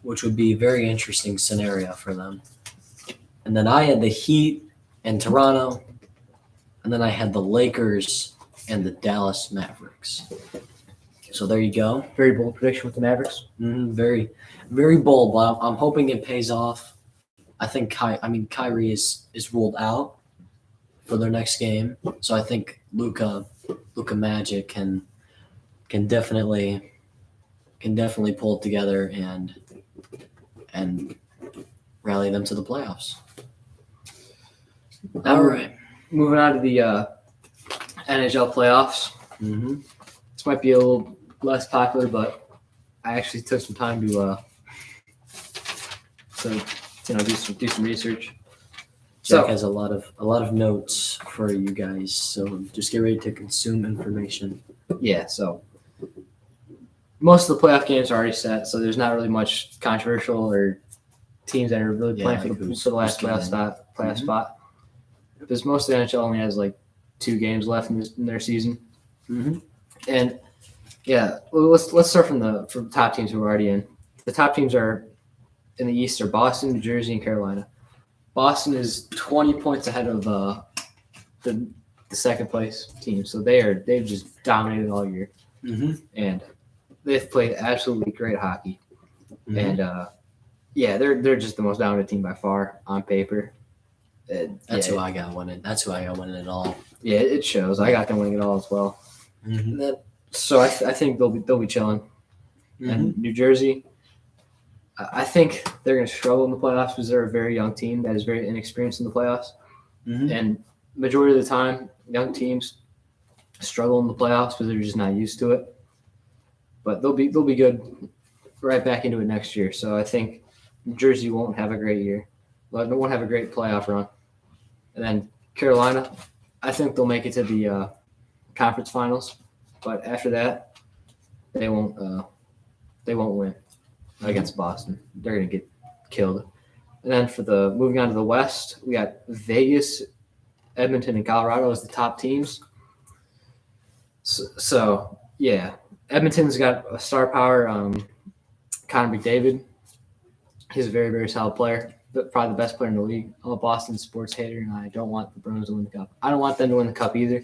which would be a very interesting scenario for them. And then I had the Heat and Toronto. And then I had the Lakers and the Dallas Mavericks. So there you go. Very bold prediction with the Mavericks. Very, very bold, but I'm hoping it pays off. I think Kyrie is ruled out for their next game. So I think Luka Magic can can definitely pull it together and rally them to the playoffs. All right. Moving on to the NHL playoffs. Mm-hmm. This might be a little less popular, but I actually took some time to do some research. Jack has a lot of notes for you guys, so just get ready to consume information. Yeah, so most of the playoff games are already set, so there's not really much controversial or teams that are really playing for the last playoff spot. Because most of the NHL only has like 2 games left in their season. Mm-hmm. And yeah, let's start from the top teams who are already in. The top teams are in the East are Boston, New Jersey, and Carolina. Boston is 20 points ahead of the second place team, so they've just dominated all year, and they've played absolutely great hockey. Mm-hmm. And they're just the most dominant team by far on paper. That's who I got winning. That's who I got winning it all. Yeah, it shows. I got them winning it all as well. Mm-hmm. So I think they'll be chilling. Mm-hmm. And New Jersey, I think they're going to struggle in the playoffs because they're a very young team that is very inexperienced in the playoffs. Mm-hmm. And majority of the time, young teams struggle in the playoffs because they're just not used to it. But they'll be good right back into it next year. So I think New Jersey won't have a great year. They won't have a great playoff run. And then Carolina, I think they'll make it to the conference finals. But after that, they won't win against Boston. They're going to get killed. And then moving on to the West, we got Vegas, Edmonton, and Colorado as the top teams. So yeah, Edmonton's got a star power, Connor McDavid. He's a very, very solid player, but probably the best player in the league. I'm a Boston sports hater, and I don't want the Bruins to win the cup. I don't want them to win the cup either,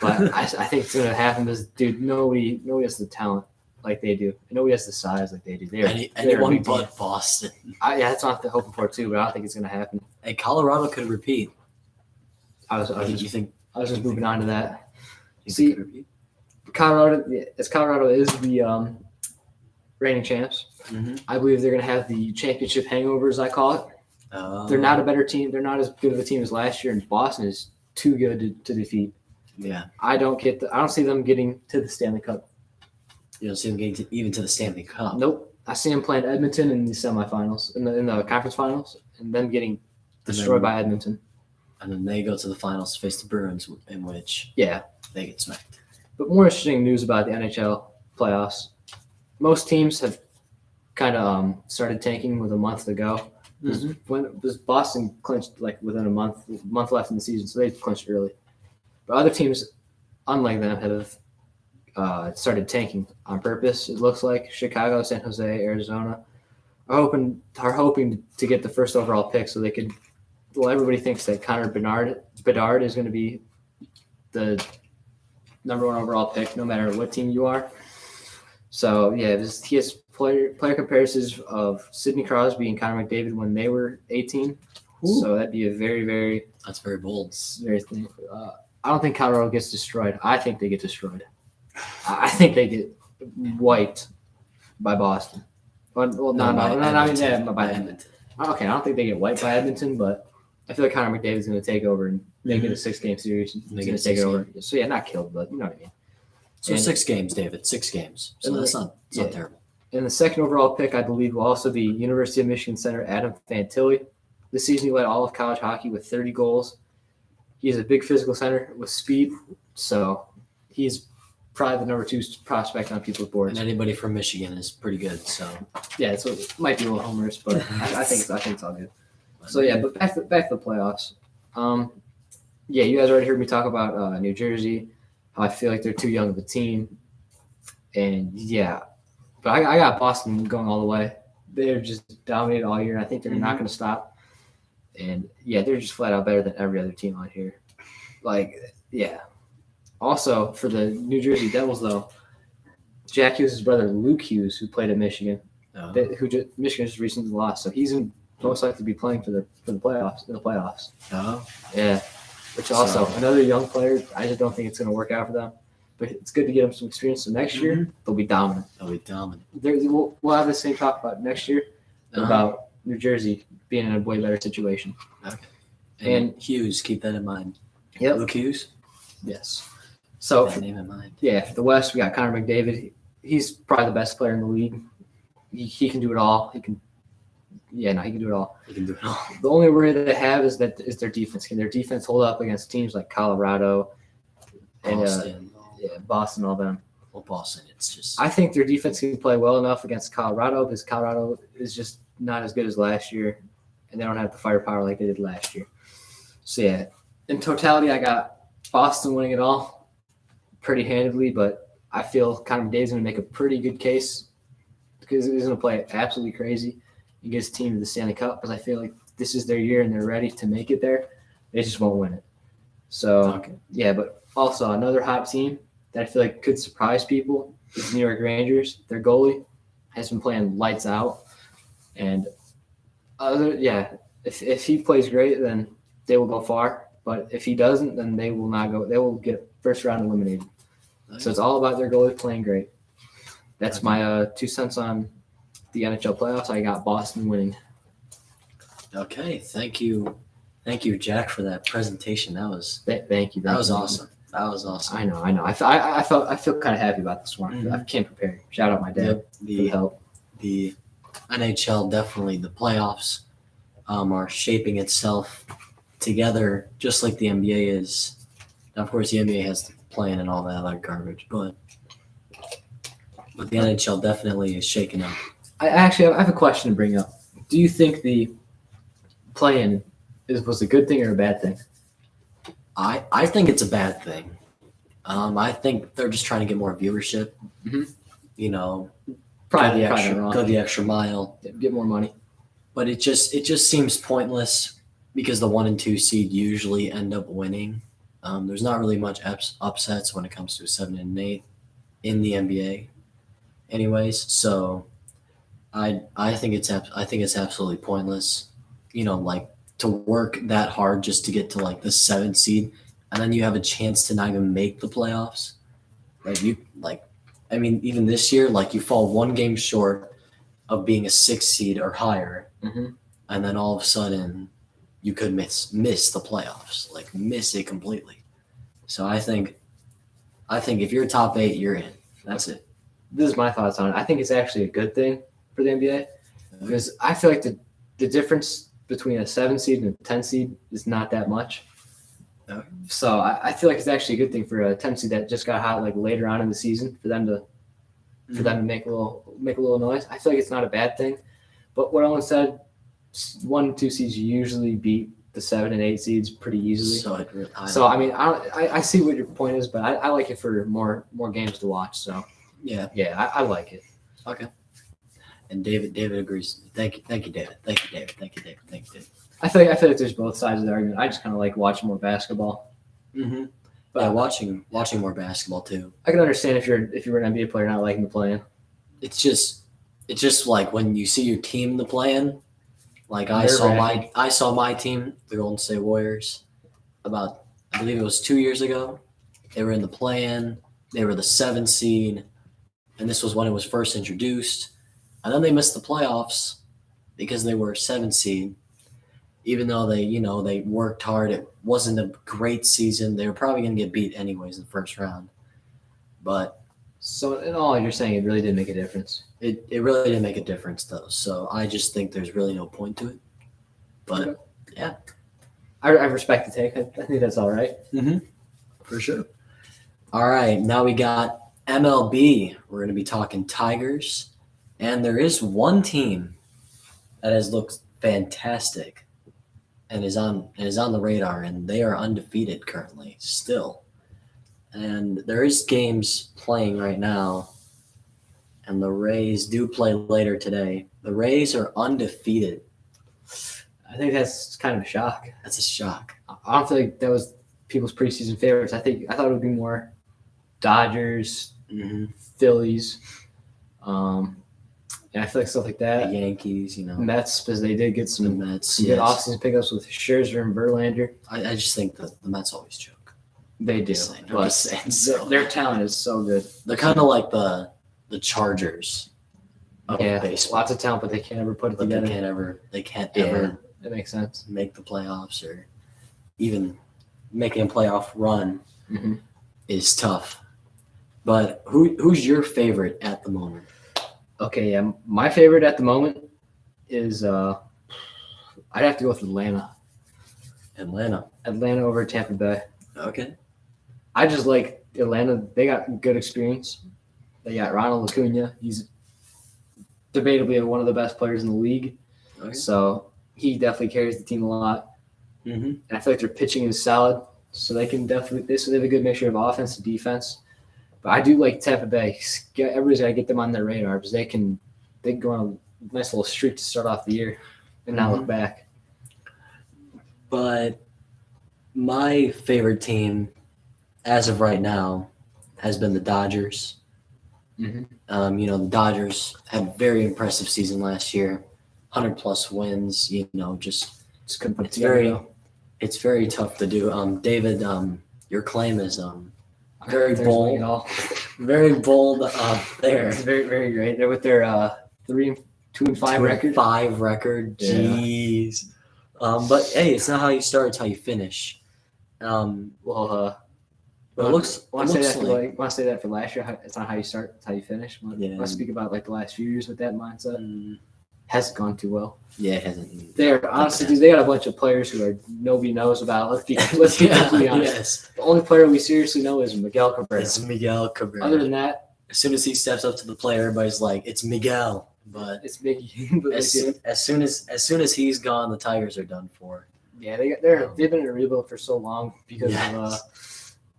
but I think it's going to happen because, dude, nobody has the talent like they do. Nobody has the size like they do. Anyone but Boston. That's what I'm hoping for too, but I don't think it's going to happen. Hey, Colorado could repeat. I was just moving on to that. See, Colorado is the reigning champs. Mm-hmm. I believe they're going to have the championship hangover, as I call it. They're not a better team. They're not as good of a team as last year, and Boston is too good to defeat. Yeah, I don't see them getting to the Stanley Cup. You don't see them getting even to the Stanley Cup. Nope. I see them playing Edmonton in the semifinals, in the conference finals, and them getting destroyed by Edmonton. And then they go to the finals to face the Bruins, in which they get smacked. But more interesting news about the NHL playoffs. Most teams have kind of started tanking with a month to go. Mm-hmm. When Boston clinched like within a month left in the season, so they clinched early. But other teams, unlike them, have started tanking on purpose. It looks like Chicago, San Jose, Arizona are hoping to get the first overall pick, so they could. Well, everybody thinks that Connor Bedard is going to be the number 1 overall pick, no matter what team you are. So yeah, he has player comparisons of Sidney Crosby and Connor McDavid when they were 18. Ooh. So that'd be a very that's very bold. Very thing. I don't think Colorado gets destroyed. I think they get destroyed. I think they get wiped by Boston. By Edmonton. Okay, I don't think they get wiped by Edmonton, but I feel like Connor McDavid's going to take over and make it a 6-game series. He's going to take it over. So yeah, not killed, but you know what I mean. So 6 games, David. 6 games. So that's not terrible. And the second overall pick, I believe, will also be University of Michigan center Adam Fantilli. This season, he led all of college hockey with 30 goals. He's a big physical center with speed, so he's probably the number 2 prospect on people's boards. And anybody from Michigan is pretty good. So yeah, so it might be a little humorous, but I think it's all good. So yeah, but back to the playoffs. You guys already heard me talk about New Jersey. How I feel like they're too young of a team, and yeah, but I got Boston going all the way. They're just dominated all year, and I think they're not going to stop. And yeah, they're just flat out better than every other team on here. Like yeah. Also for the New Jersey Devils though, Jack Hughes' brother Luke Hughes, who played at Michigan, Michigan just recently lost, so he's most likely to be playing for the playoffs in the playoffs. Oh yeah. Which also another young player. I just don't think it's going to work out for them. but it's good to get them some experience. So next year they'll be dominant. They'll be dominant. We'll have the same talk about next year about New Jersey being in a way better situation. Okay. And Hughes, keep that in mind. Yep. Luke Hughes. Yes. So Keep that name in mind. yeah, for the West we got Connor McDavid. He's probably the best player in the league. He can do it all. He can do it all. He can do it all. The only worry that they have is their defense. Can their defense hold up against teams like Colorado and Boston. Boston, all them? Well, Boston. It's just. I think their defense can play well enough against Colorado because Colorado is just not as good as last year, and they don't have the firepower like they did last year. So yeah, in totality, I got Boston winning it all pretty handedly, but I feel Connor McDavid's going to make a pretty good case because he's going to play absolutely crazy and get his team to the Stanley Cup because I feel like this is their year and they're ready to make it there. They just won't win it. So, yeah, but also another hot team that I feel like could surprise people is the New York Rangers. Their goalie has been playing lights out. And, if he plays great, then they will go far. But if he doesn't, then they will not go. They will get first round eliminated. Nice. So it's all about their goalie playing great. That's my 2 cents on the NHL playoffs. I got Boston winning. Okay, thank you, Jack, for that presentation. That was Thank you. that was awesome. That was awesome. I know. I feel kind of happy about this one. I came prepared. Shout out my dad for the help. The NHL definitely the playoffs are shaping itself together just like the NBA is. Now, of course, the NBA has the playing and all that other garbage, but the NHL definitely is shaking up. I have a question to bring up. Do you think the play-in was a good thing or a bad thing? I think it's a bad thing. I think they're just trying to get more viewership. Mhm. You know, Probably go the extra mile. Get more money. But it just seems pointless because the 1 and 2 seed usually end up winning. There's not really much upsets when it comes to a 7 and 8 in the NBA, anyways. So I think it's absolutely pointless. You know, like to work that hard just to get to like the 7th seed, and then you have a chance to not even make the playoffs. Even this year, like you fall 1 game short of being a 6th seed or higher, and then all of a sudden you could miss the playoffs, like miss it completely. So I think if you're top 8, you're in. That's it. This is my thoughts on it. I think it's actually a good thing for the NBA because I feel like the difference between a 7 seed and a 10 seed is not that much. Okay. So I feel like it's actually a good thing for a 10 seed that just got hot like later on in the season for them to make a little noise. I feel like it's not a bad thing. But what Owen said, 1 and 2 seeds usually beat the 7 and 8 seeds pretty easily. So I mean, I see what your point is, but I like it for more games to watch. So yeah, I like it. Okay. And David agrees. Thank you, David. Thank you, David. I feel like there's both sides of the argument. I just kind of like watching more basketball. Mm-hmm. But yeah, watching more basketball too. I can understand if you're an NBA player not liking the play-in. It's just like when you see your team in the play-in. Like I saw my team, the Golden State Warriors, about I believe it was 2 years ago. They were in the play-in. They were the 7th seed, and this was when it was first introduced. And then they missed the playoffs because they were a 7th seed. Even though they worked hard, it wasn't a great season. They were probably going to get beat anyways in the first round. But so in all, you're saying it really didn't make a difference. It really didn't make a difference though. So I just think there's really no point to it. But yeah, I respect the take. I think that's all right. Mm-hmm. For sure. All right, now we got MLB. We're going to be talking Tigers, and there is one team that has looked fantastic and is on the radar, and they are undefeated currently still. And there is games playing right now, and the Rays do play later today. The Rays are undefeated. I think that's kind of a shock. That's a shock. I don't feel like that was people's preseason favorites. I thought it would be more Dodgers, Phillies, and I feel like stuff like that. The Yankees, Mets, because they did get some Mets, good offseason pickups with Scherzer and Verlander. I just think that the Mets always choke. They do, I'm but just saying, so. their talent is so good. They're kind of like the Chargers of Yeah, baseball, lots of talent, but they can't ever put it but together. they can't Yeah. ever That makes sense. make the playoffs or even making a playoff run Mhm. is tough. But who's your favorite at the moment? Okay, yeah, my favorite at the moment is I'd have to go with Atlanta. Atlanta. Atlanta over Tampa Bay. Okay. I just like Atlanta. They got good experience. They got Ronald Acuna. He's debatably one of the best players in the league. Okay. So he definitely carries the team a lot. Mm-hmm. And I feel like their pitching is solid. So they can definitely they have a good mixture of offense and defense. But I do like Tampa Bay. Everybody's got to get them on their radar because they can go on a nice little streak to start off the year and not look back. But my favorite team, as of right now, has been the Dodgers. Mm-hmm. The Dodgers had a very impressive season last year, 100+ wins. Just couldn't put it It's together, very, though. it's very tough to do. David, your claim is very There's bold. Wayne Hall. very bold there. It's very, very great. They're with their 2-5 record. 5 record. Yeah. Jeez. But hey, it's not how you start; it's how you finish. Well, But it looks. Want it to say looks that? like, Want to say that for last year? It's not how you start; it's how you finish. Want to speak about like the last few years with that mindset? Hasn't gone too well. Yeah, it hasn't. They're honestly, dude, they got a bunch of players who nobody knows about. Let's be completely honest. Yes. The only player we seriously know is Miguel Cabrera. It's Miguel Cabrera. Other than that, as soon as he steps up to the plate, everybody's like, "It's Miguel." But it's Miggy. But as soon as he's gone, the Tigers are done for. yeah, they've been in a rebuild for so long because of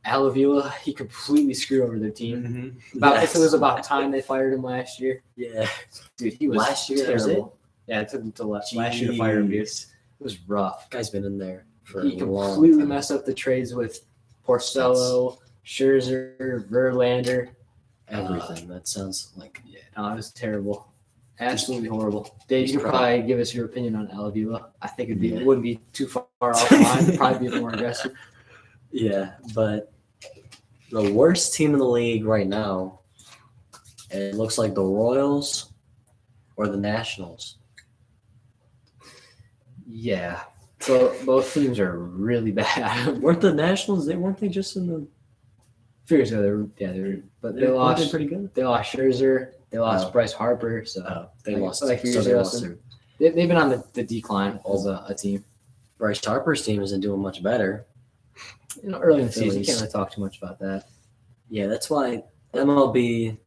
Alavila. He completely screwed over their team. If it was about time they fired him last year. Yeah, Dude, he was last year. That was it? terrible. Yeah, it took him until last year to fire him, dude. It was rough. Guy's been in there for He a long completely time. messed up the trades with Porcello, Scherzer, Verlander. Everything. That sounds like No, it was terrible. Absolutely horrible. Dave, you could probably give us your opinion on Alavila. I think it wouldn't be too far off mine. It'd probably be a bit more aggressive. Yeah, but the worst team in the league right now, it looks like the Royals or the Nationals. Yeah. So both teams are really bad. Weren't the Nationals? Weren't they just in the? Figures they're but they Weren't lost. they pretty good? They lost Scherzer. They lost Oh. Bryce Harper. So They lost. Like So they lost their, their, they've been on the decline as a team. Bryce Harper's team isn't doing much better. Early in the season, you Phillies. can't really talk too much about that. Yeah, that's why MLB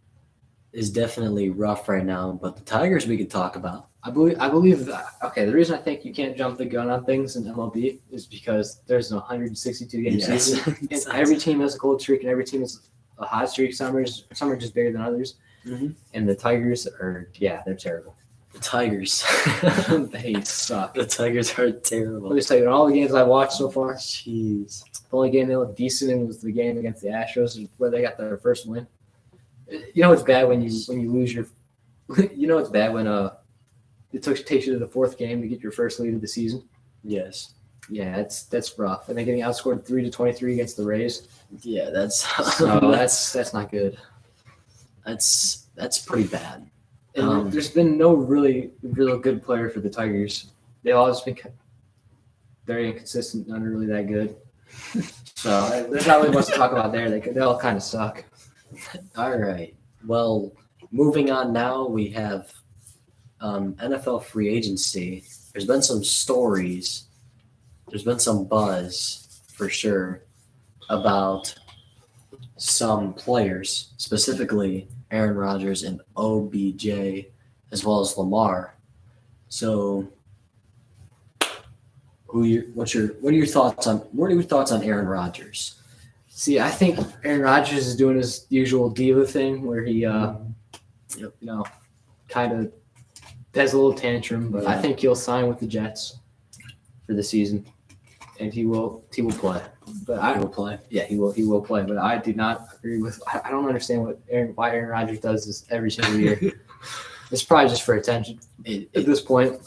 is definitely rough right now. But the Tigers we could talk about. I believe that. Okay, the reason I think you can't jump the gun on things in MLB is because there's a 162 game Yes. season. And every team has a cold streak, and every team has a hot streak. Some are just bigger than others. Mhm. And the Tigers they're terrible. The Tigers. They suck. The Tigers are Let terrible. me just tell you, in all the games I've watched so far, Jeez. the only game they looked decent in was the game against the Astros, where they got their first win. You know it's bad when you lose your. You know it's bad when it takes you to the fourth game to get your first lead of the season. Yes. Yeah, that's rough. And they're getting outscored 3-23 against the Rays. Yeah, that's So that's not good. that's pretty bad. And there's been no really good player for the Tigers. They've always been very inconsistent, not really that good. So there's not really much to talk about there. They all kind of suck. All right. Well, moving on now, we have NFL free agency. There's been some stories. There's been some buzz for sure about some players, specifically Aaron Rodgers and OBJ, as well as Lamar. So, what are your thoughts on Aaron Rodgers? See, I think Aaron Rodgers is doing his usual diva thing where he, kind of has a little tantrum. But I think he'll sign with the Jets for the season, and he will play. But He will play. yeah, he will play. But I do not agree with. I don't understand why Aaron Rodgers does this every single year. It's probably just for attention at this point.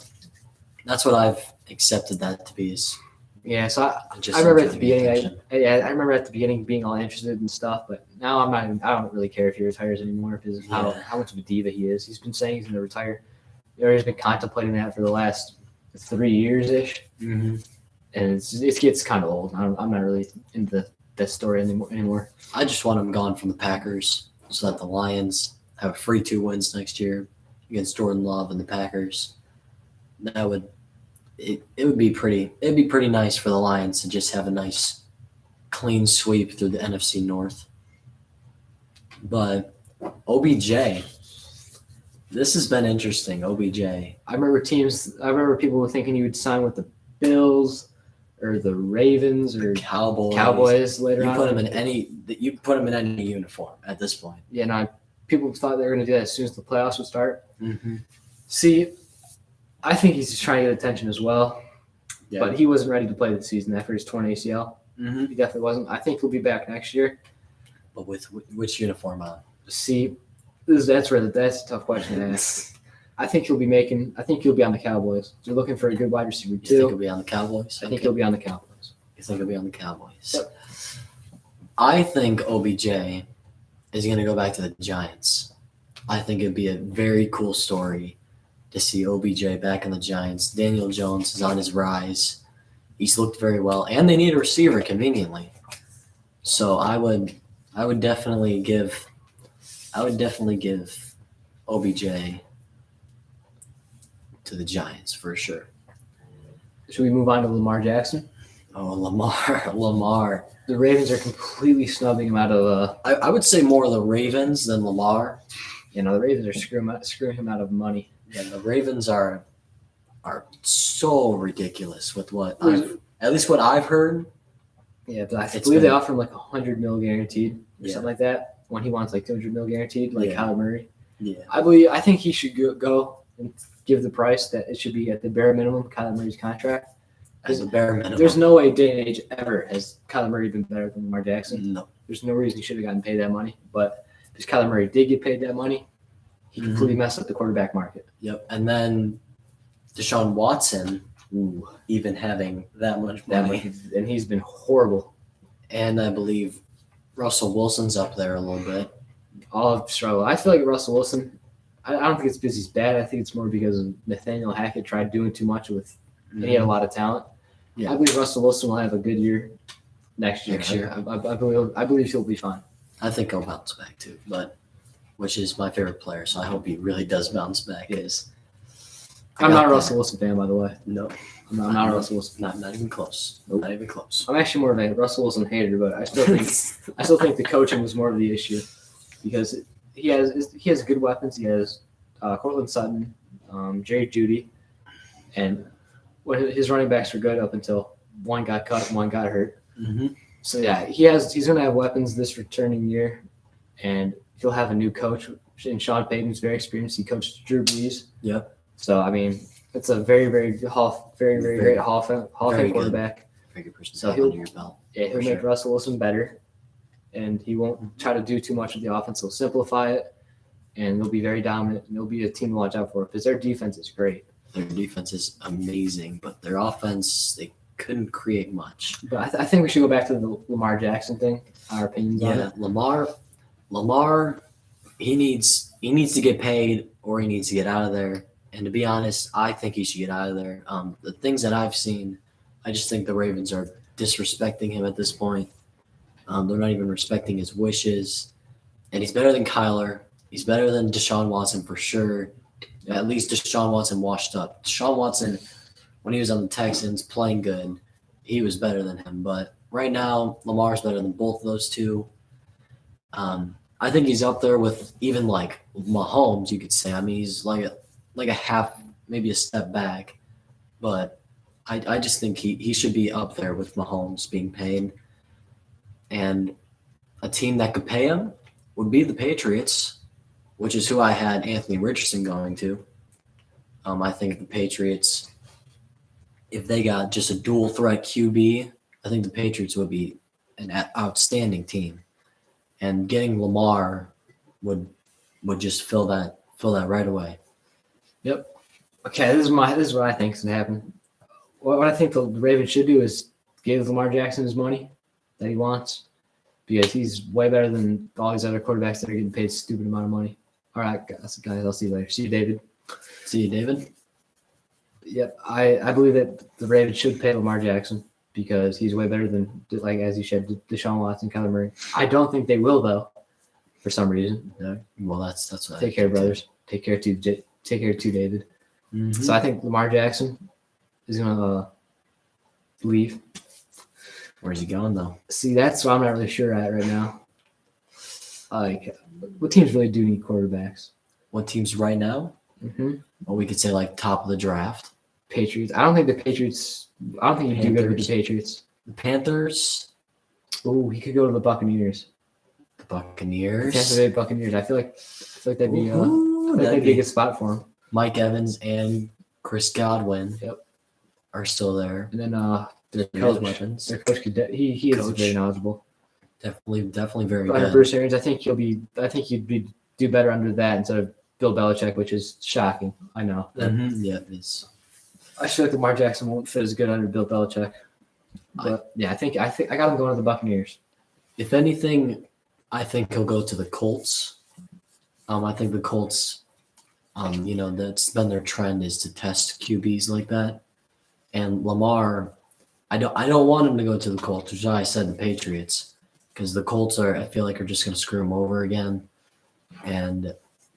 That's what I've accepted that to be his Yeah, so Just I remember trying at the to get beginning, attention. I remember at the beginning being all interested and stuff, but now I'm not. I don't really care if he retires anymore because of Yeah. how much of a diva he is. He's been saying he's going to retire. He's been contemplating that for the last 3 years ish, Mm-hmm. and it gets kind of old. I'm not really into that story anymore. I just want him gone from the Packers so that the Lions have a free 2 wins next year against Jordan Love and the Packers. That would it would be pretty. It'd be pretty nice for the Lions to just have a nice clean sweep through the NFC North. But OBJ, this has been interesting. OBJ, I remember people were thinking he would sign with the Bills or the Ravens or Cowboys. later You on. put him in any uniform at this point. Yeah, no, people thought they were going to do that as soon as the playoffs would start. Mm-hmm. See, I think he's just trying to get attention as well. Yeah. But he wasn't ready to play the season after his torn ACL. Mm-hmm. He definitely wasn't. I think he'll be back next year. But with which uniform on? See, that's a tough question to ask. I think he'll be on the Cowboys. They're looking for a good wide receiver You think he'll too. be on the Cowboys? I think he'll be on the Cowboys. You think he'll be on the Cowboys? Yep. I think OBJ is going to go back to the Giants. I think it'd be a very cool story to see OBJ back in the Giants. Daniel Jones is on his rise. He's looked very well, and they need a receiver conveniently. So I would definitely give OBJ to the Giants for sure. Should we move on to Lamar Jackson? Oh, Lamar. The Ravens are completely snubbing him out of. I would say more the Ravens than Lamar. The Ravens are screwing him out of money. Yeah, the Ravens are so ridiculous with what I've heard. Yeah, but I It's believe they been- offer him like $100 million guaranteed or Yeah. something like that. When he wants like $200 million guaranteed, like Yeah. Kyler Murray. Yeah, I think he should go and give the price that it should be at the bare minimum Kyler Murray's contract. as a bare minimum. There's no way day and age ever has Kyler Murray been better than Lamar Jackson. no. There's no reason he should have gotten paid that money. But because Kyler Murray did get paid that money, he Mhm. completely messed up the quarterback market. Yep, and then Deshaun Watson, even having that much money, And he's been horrible. and I believe Russell Wilson's up there a little bit. All of struggle. I feel like Russell Wilson. I don't think it's because he's bad. I think it's more because Nathaniel Hackett tried doing too much with. And he had a lot of talent. Yeah. I believe Russell Wilson will have a good year next year. Next year. I believe he'll be fine. I think he'll bounce back too, but which is my favorite player, so I hope he really does bounce back. I'm not a Russell Wilson fan, by the way. No, I'm not a Russell Wilson. not even close. Nope. Not even close. I'm actually more of a Russell Wilson hater, but I still think the coaching was more of the issue because he has good weapons. He has Cortland Sutton, Jerry Jeudy, and his running backs were good up until one got cut and one got hurt. Mm-hmm. So yeah, he's going to have weapons this returning year, and he'll have a new coach. And Sean Payton's very experienced. He coached Drew Brees. Yep. So I mean, it's a very great Hall of Fame Very good. quarterback. Very good person So to have he'll- under your belt. Yeah, he'll For make sure. Russell Wilson better, and he won't try to do too much of the offense. He'll simplify it, and they'll be very dominant. And they'll be a team to watch out for because their defense is great. Their defense is amazing, but their offense, they couldn't create much. But I think we should go back to the Lamar Jackson thing. Our opinions on Yeah, it. Lamar, he needs to get paid or he needs to get out of there. And to be honest, I think he should get out of there. The things that I've seen, I just think the Ravens are disrespecting him at this point. They're not even respecting his wishes. And he's better than Kyler. He's better than Deshaun Watson for sure. At least Deshaun Watson washed up. Deshaun Watson, when he was on the Texans playing good, he was better than him. But right now, Lamar's better than both of those two. I think he's up there with even like Mahomes, you could say. I mean, he's like a half, maybe a step back. But I just think he should be up there with Mahomes being paid. And a team that could pay him would be the Patriots, which is who I had Anthony Richardson going to. I think the Patriots, if they got just a dual threat QB, I think the Patriots would be an outstanding team. And getting Lamar would just fill that right away. Okay, this is what I think is gonna happen. What I think the Ravens should do is gave Lamar Jackson his money that he wants because he's way better than all these other quarterbacks that are getting paid a stupid amount of money. All right, guys, I'll see you later. See you, David. See you, David. Yep, I believe that the Ravens should pay Lamar Jackson because he's way better than, like as you said, Deshaun Watson, Kyler Murray. I don't think they will though, for some reason. No. Well, that's what. Take care, brothers. Take care too. Take care too, David. Mm-hmm. So I think Lamar Jackson is gonna leave. Where's he going though? See, that's what I'm not really sure at right now. Like, what teams really do need quarterbacks? What teams right now? Mm-hmm. Well, we could say like top of the draft. Patriots. I don't think the Patriots. I don't think you do good with the Patriots. The Panthers. Oh, he could go to the Buccaneers. The Buccaneers. Tampa Bay Buccaneers. I feel like that'd be Ooh, that'd be a good spot for him. Mike Evans and Chris Godwin. Yep. Are still there. And then Their coach. weapons. Their coach could. He is Coach. very knowledgeable. Definitely very Under good. Bruce Arians, I think you'd do better under that instead of Bill Belichick, which is shocking. I know. Yeah, it's. I feel like Lamar Jackson won't fit as good under Bill Belichick. But yeah, I think I got him going to the Buccaneers. If anything, I think he'll go to the Colts. I think the Colts, that's been their trend is to test QBs like that. And Lamar, I don't want him to go to the Colts, which is why I said the Patriots, because the Colts I feel like are just going to screw him over again. And,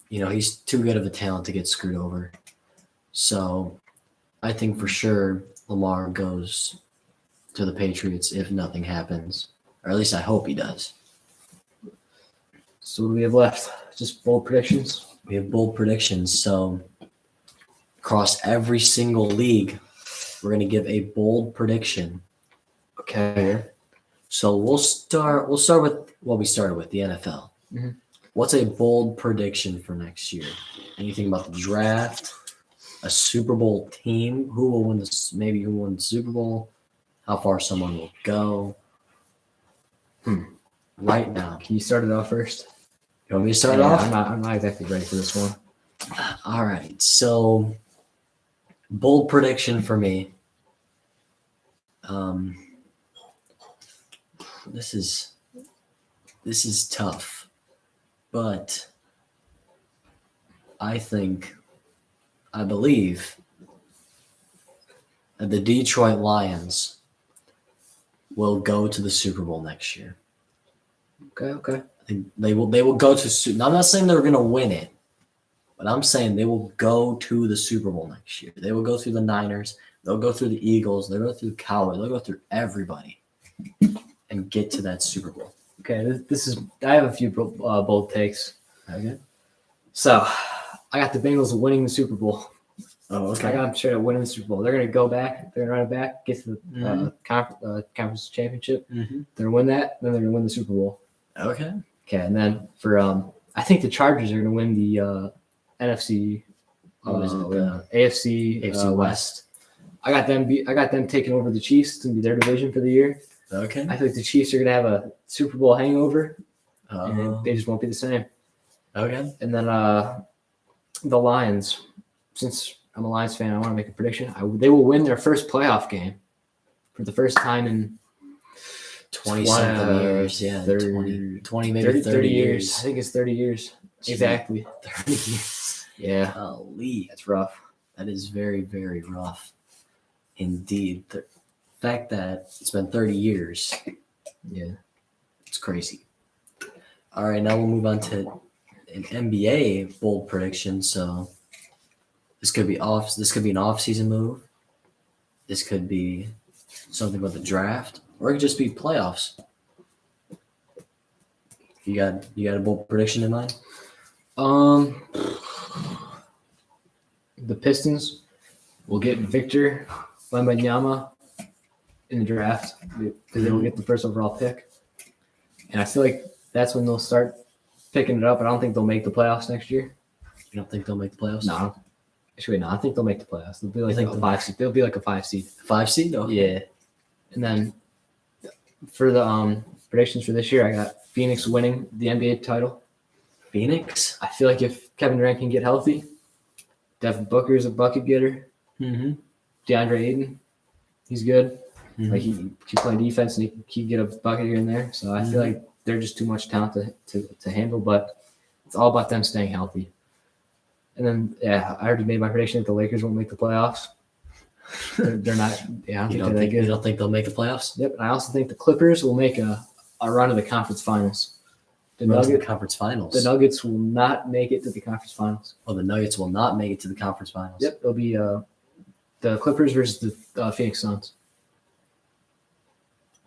he's too good of a talent to get screwed over. So I think for sure Lamar goes to the Patriots if nothing happens, or at least I hope he does. So what do we have left? Just bold predictions? We have bold predictions. So across every single league, we're going to give a bold prediction. Okay. So we'll start with what we started with, the NFL. Mhm. What's a bold prediction for next year? Anything about the draft? A Super Bowl team? Who will win this? Maybe who will win the Super Bowl? How far someone will go? Right now. Can you start it off first? You want me to start Yeah, off? I'm not exactly ready for this one. All right. So bold prediction for me. This is tough, but I believe that the Detroit Lions will go to the Super Bowl next year. Okay. They will go to. I'm not saying they're going to win it, but I'm saying they will go to the Super Bowl next year. They will go through the Niners. They'll go through the Eagles. They'll go through the Cowboys. They'll go through everybody and get to that Super Bowl. Okay. I have a few bold takes. Okay. So I got the Bengals winning the Super Bowl. Oh, I got them straight up winning the Super Bowl. They're going to go back. They're going to run it back, get to the conference championship. Mm-hmm. They're going to win that. Then they're going to win the Super Bowl. Okay. Okay. And then for I think the Chargers are going to win the NFC. What is it? AFC West. I got them taking over the Chiefs to be their division for the year. Okay. I think the Chiefs are going to have a Super Bowl hangover, and they just won't be the same. Okay. And then the Lions, since I'm a Lions fan, I want to make a prediction. they will win their first playoff game for the first time in 20-something years. Yeah, 20 maybe 30 years. I think it's 30 years. Gee. Exactly. 30 years. Yeah. Holy. That's rough. That is very, very rough. Indeed. The fact that it's been 30 years, Yeah. it's crazy. All right, now we'll move on to an NBA bold prediction. So this could be an off-season move. This could be something about the draft, or it could just be playoffs. You got a bold prediction in mind? The Pistons will get Victor Wembanyama in the draft because they will get the first overall pick, and I feel like that's when they'll start picking it up. I don't think they'll make the playoffs next year. You don't think they'll make the playoffs? No, actually, no. I think they'll make the playoffs. They'll be like think a they'll 5 seed. They'll be like a 5 seed. 5 seed? Okay. Yeah, and then for the predictions for this year, I got Phoenix winning the NBA title. Phoenix? I feel like if Kevin Durant can get healthy, Devin Booker is a bucket getter. Mm-hmm. DeAndre Ayton, he's good. Like he can play defense and he can get a bucket here and there. So I feel like they're just too much talent to handle. But it's all about them staying healthy. And then I already made my prediction that the Lakers won't make the playoffs. They're not. Yeah, I don't think they're that You good. don't think they'll make the playoffs? Yep. And I also think the Clippers will make a run of the conference finals. The conference finals. The Nuggets will not make it to the conference finals. Oh, the Nuggets will not make it to the conference finals. Yep. It'll be the Clippers versus the Phoenix Suns.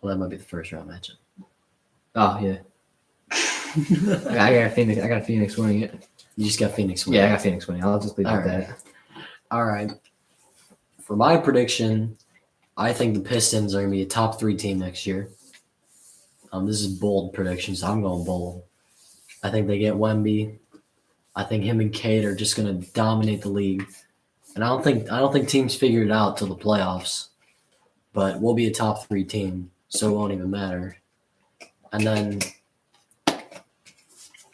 Well, that might be the first round matchup. Oh yeah. I got Phoenix winning it. You just got Phoenix winning. Yeah, I got Phoenix winning. I'll just leave it at that. All right. For my prediction, I think the Pistons are going to be a top 3 team next year. This is bold prediction, so I'm going bold. I think they get Wemby. I think him and Cade are just going to dominate the league. And I don't think teams figure it out till the playoffs. But we'll be a top 3 team, so it won't even matter. And then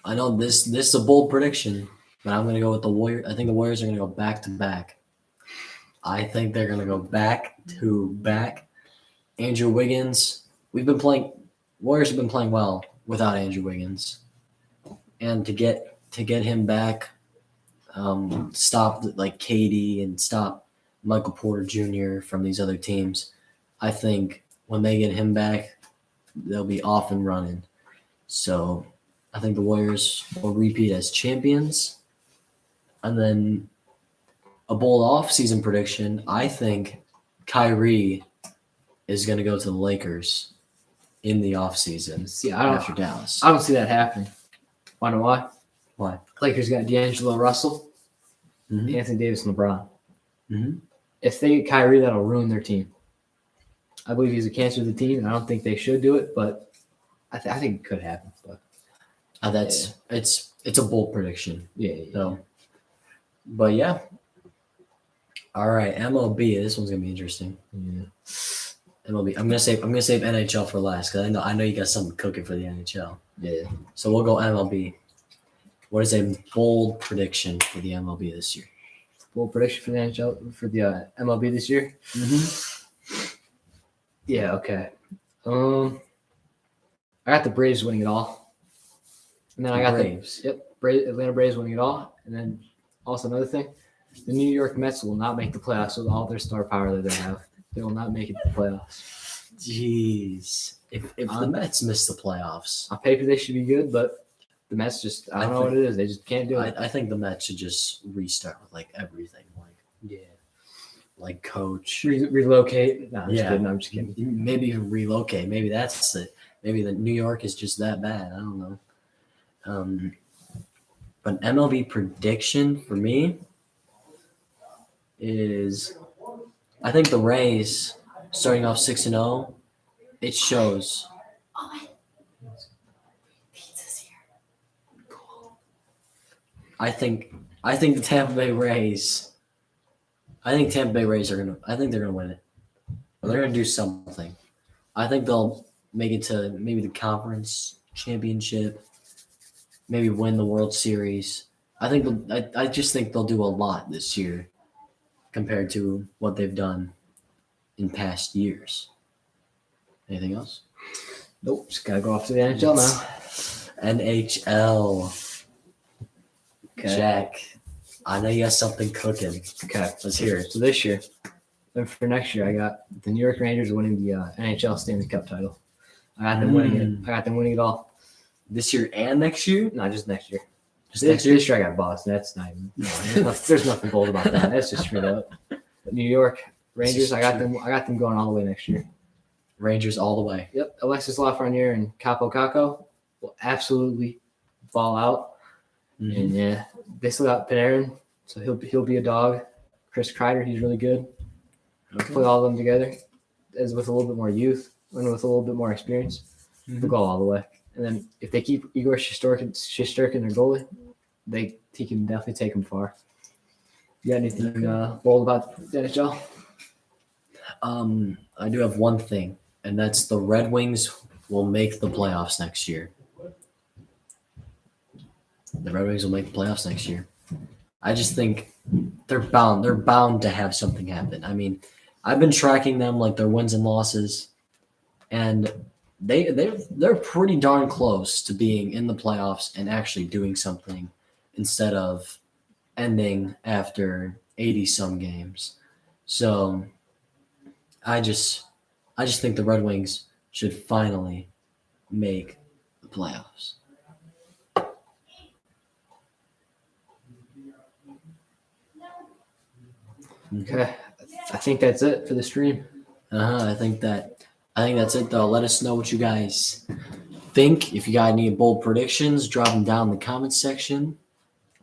I know this is a bold prediction, but I'm going to go with the Warriors. I think the Warriors are going to go back to back. I think they're going to go back to back. Andrew Wiggins, Warriors have been playing well without Andrew Wiggins. And to get him back, stop like KD and stop Michael Porter Jr. from these other teams, I think when they get him back, they'll be off and running. So I think the Warriors will repeat as champions. And then a bold off-season prediction, I think Kyrie is going to go to the Lakers in the offseason. See, after Dallas. I don't see that happening. Want to know why? Why? Lakers got D'Angelo Russell, Mhm. Anthony Davis, and LeBron. Mhm. If they get Kyrie, that'll ruin their team. I believe he's a cancer to the team. I don't think they should do it, but I think it could happen. But It's a bold prediction. yeah. So, but yeah. All right, MLB. This one's gonna be interesting. Yeah. MLB. I'm gonna save NHL for last because I know you got something cooking for the NHL. Yeah. So we'll go MLB. What is a bold prediction for the MLB this year? Bold prediction for the NHL for the MLB this year. Yeah. Okay. I got the Braves winning it all, and then I got Braves. Atlanta Braves winning it all, and then also another thing, the New York Mets will not make the playoffs with all their star power that they have. They will not make it to the playoffs. Jeez. If the Mets miss the playoffs, On paper, they should be good, but the Mets just, I don't know what it is. They just can't do it. I think the Mets should just restart with like everything, like coach. Relocate. No, I'm just Yeah. kidding. I'm just kidding. Maybe even relocate. Maybe that's it. Maybe the New York is just that bad. I don't know. But MLB prediction for me is, I think the Rays starting off 6-0. It shows. I think the Tampa Bay Rays. I think Tampa Bay Rays are gonna. I think they're gonna win it. They're gonna do something. I think they'll make it to maybe the conference championship. Maybe win the World Series. I just think they'll do a lot this year compared to what they've done in past years. Anything else? Nope. Just gotta go off to the NHL now. NHL. Okay. Jack, I know you got something cooking. Okay. Let's hear it. So this year, and for next year, I got the New York Rangers winning the NHL Stanley Cup title. I got them winning it. I got them winning it all. This year and next year? Not just next year. Just next year? This year I got Boston. That's not even. There's nothing bold about that. That's just straight up. But New York Rangers, I got them going all the way next year. Rangers all the way. Yep. Alexis Lafreniere and Capo Caco will absolutely fall out. Mm-hmm. And yeah, they still got Panarin, so he'll be a dog. Chris Kreider, he's really good. Okay. Put all of them together, as with a little bit more youth and with a little bit more experience, they'll go all the way. And then if they keep Igor Shesterkin their goalie, he can definitely take them far. You got anything bold about the NHL? I do have one thing, and that's the Red Wings will make the playoffs next year. The Red Wings will make the playoffs next year. I just think they're bound to have something happen. I mean, I've been tracking them, like their wins and losses, and they're pretty darn close to being in the playoffs and actually doing something instead of ending after 80 some games. So I just think the Red Wings should finally make the playoffs. Okay, I think that's it for the stream. I think that's it though. Let us know what you guys think. If you got any bold predictions, drop them down in the comments section.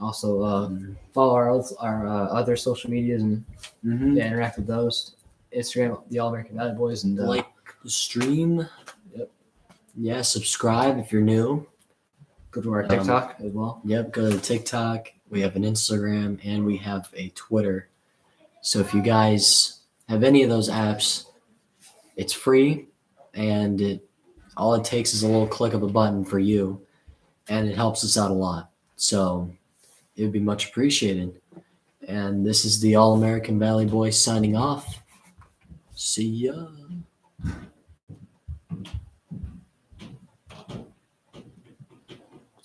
Also, follow our other social medias and interact with those. Instagram, the All American Valley Boys, and Like the stream. Yep. Yeah, subscribe if you're new. go to our TikTok as well. Yep, go to TikTok. We have an Instagram and we have a Twitter. So if you guys have any of those apps, it's free, and all it takes is a little click of a button for you, and it helps us out a lot. So it would be much appreciated. And this is the All American Valley Boys signing off. See ya.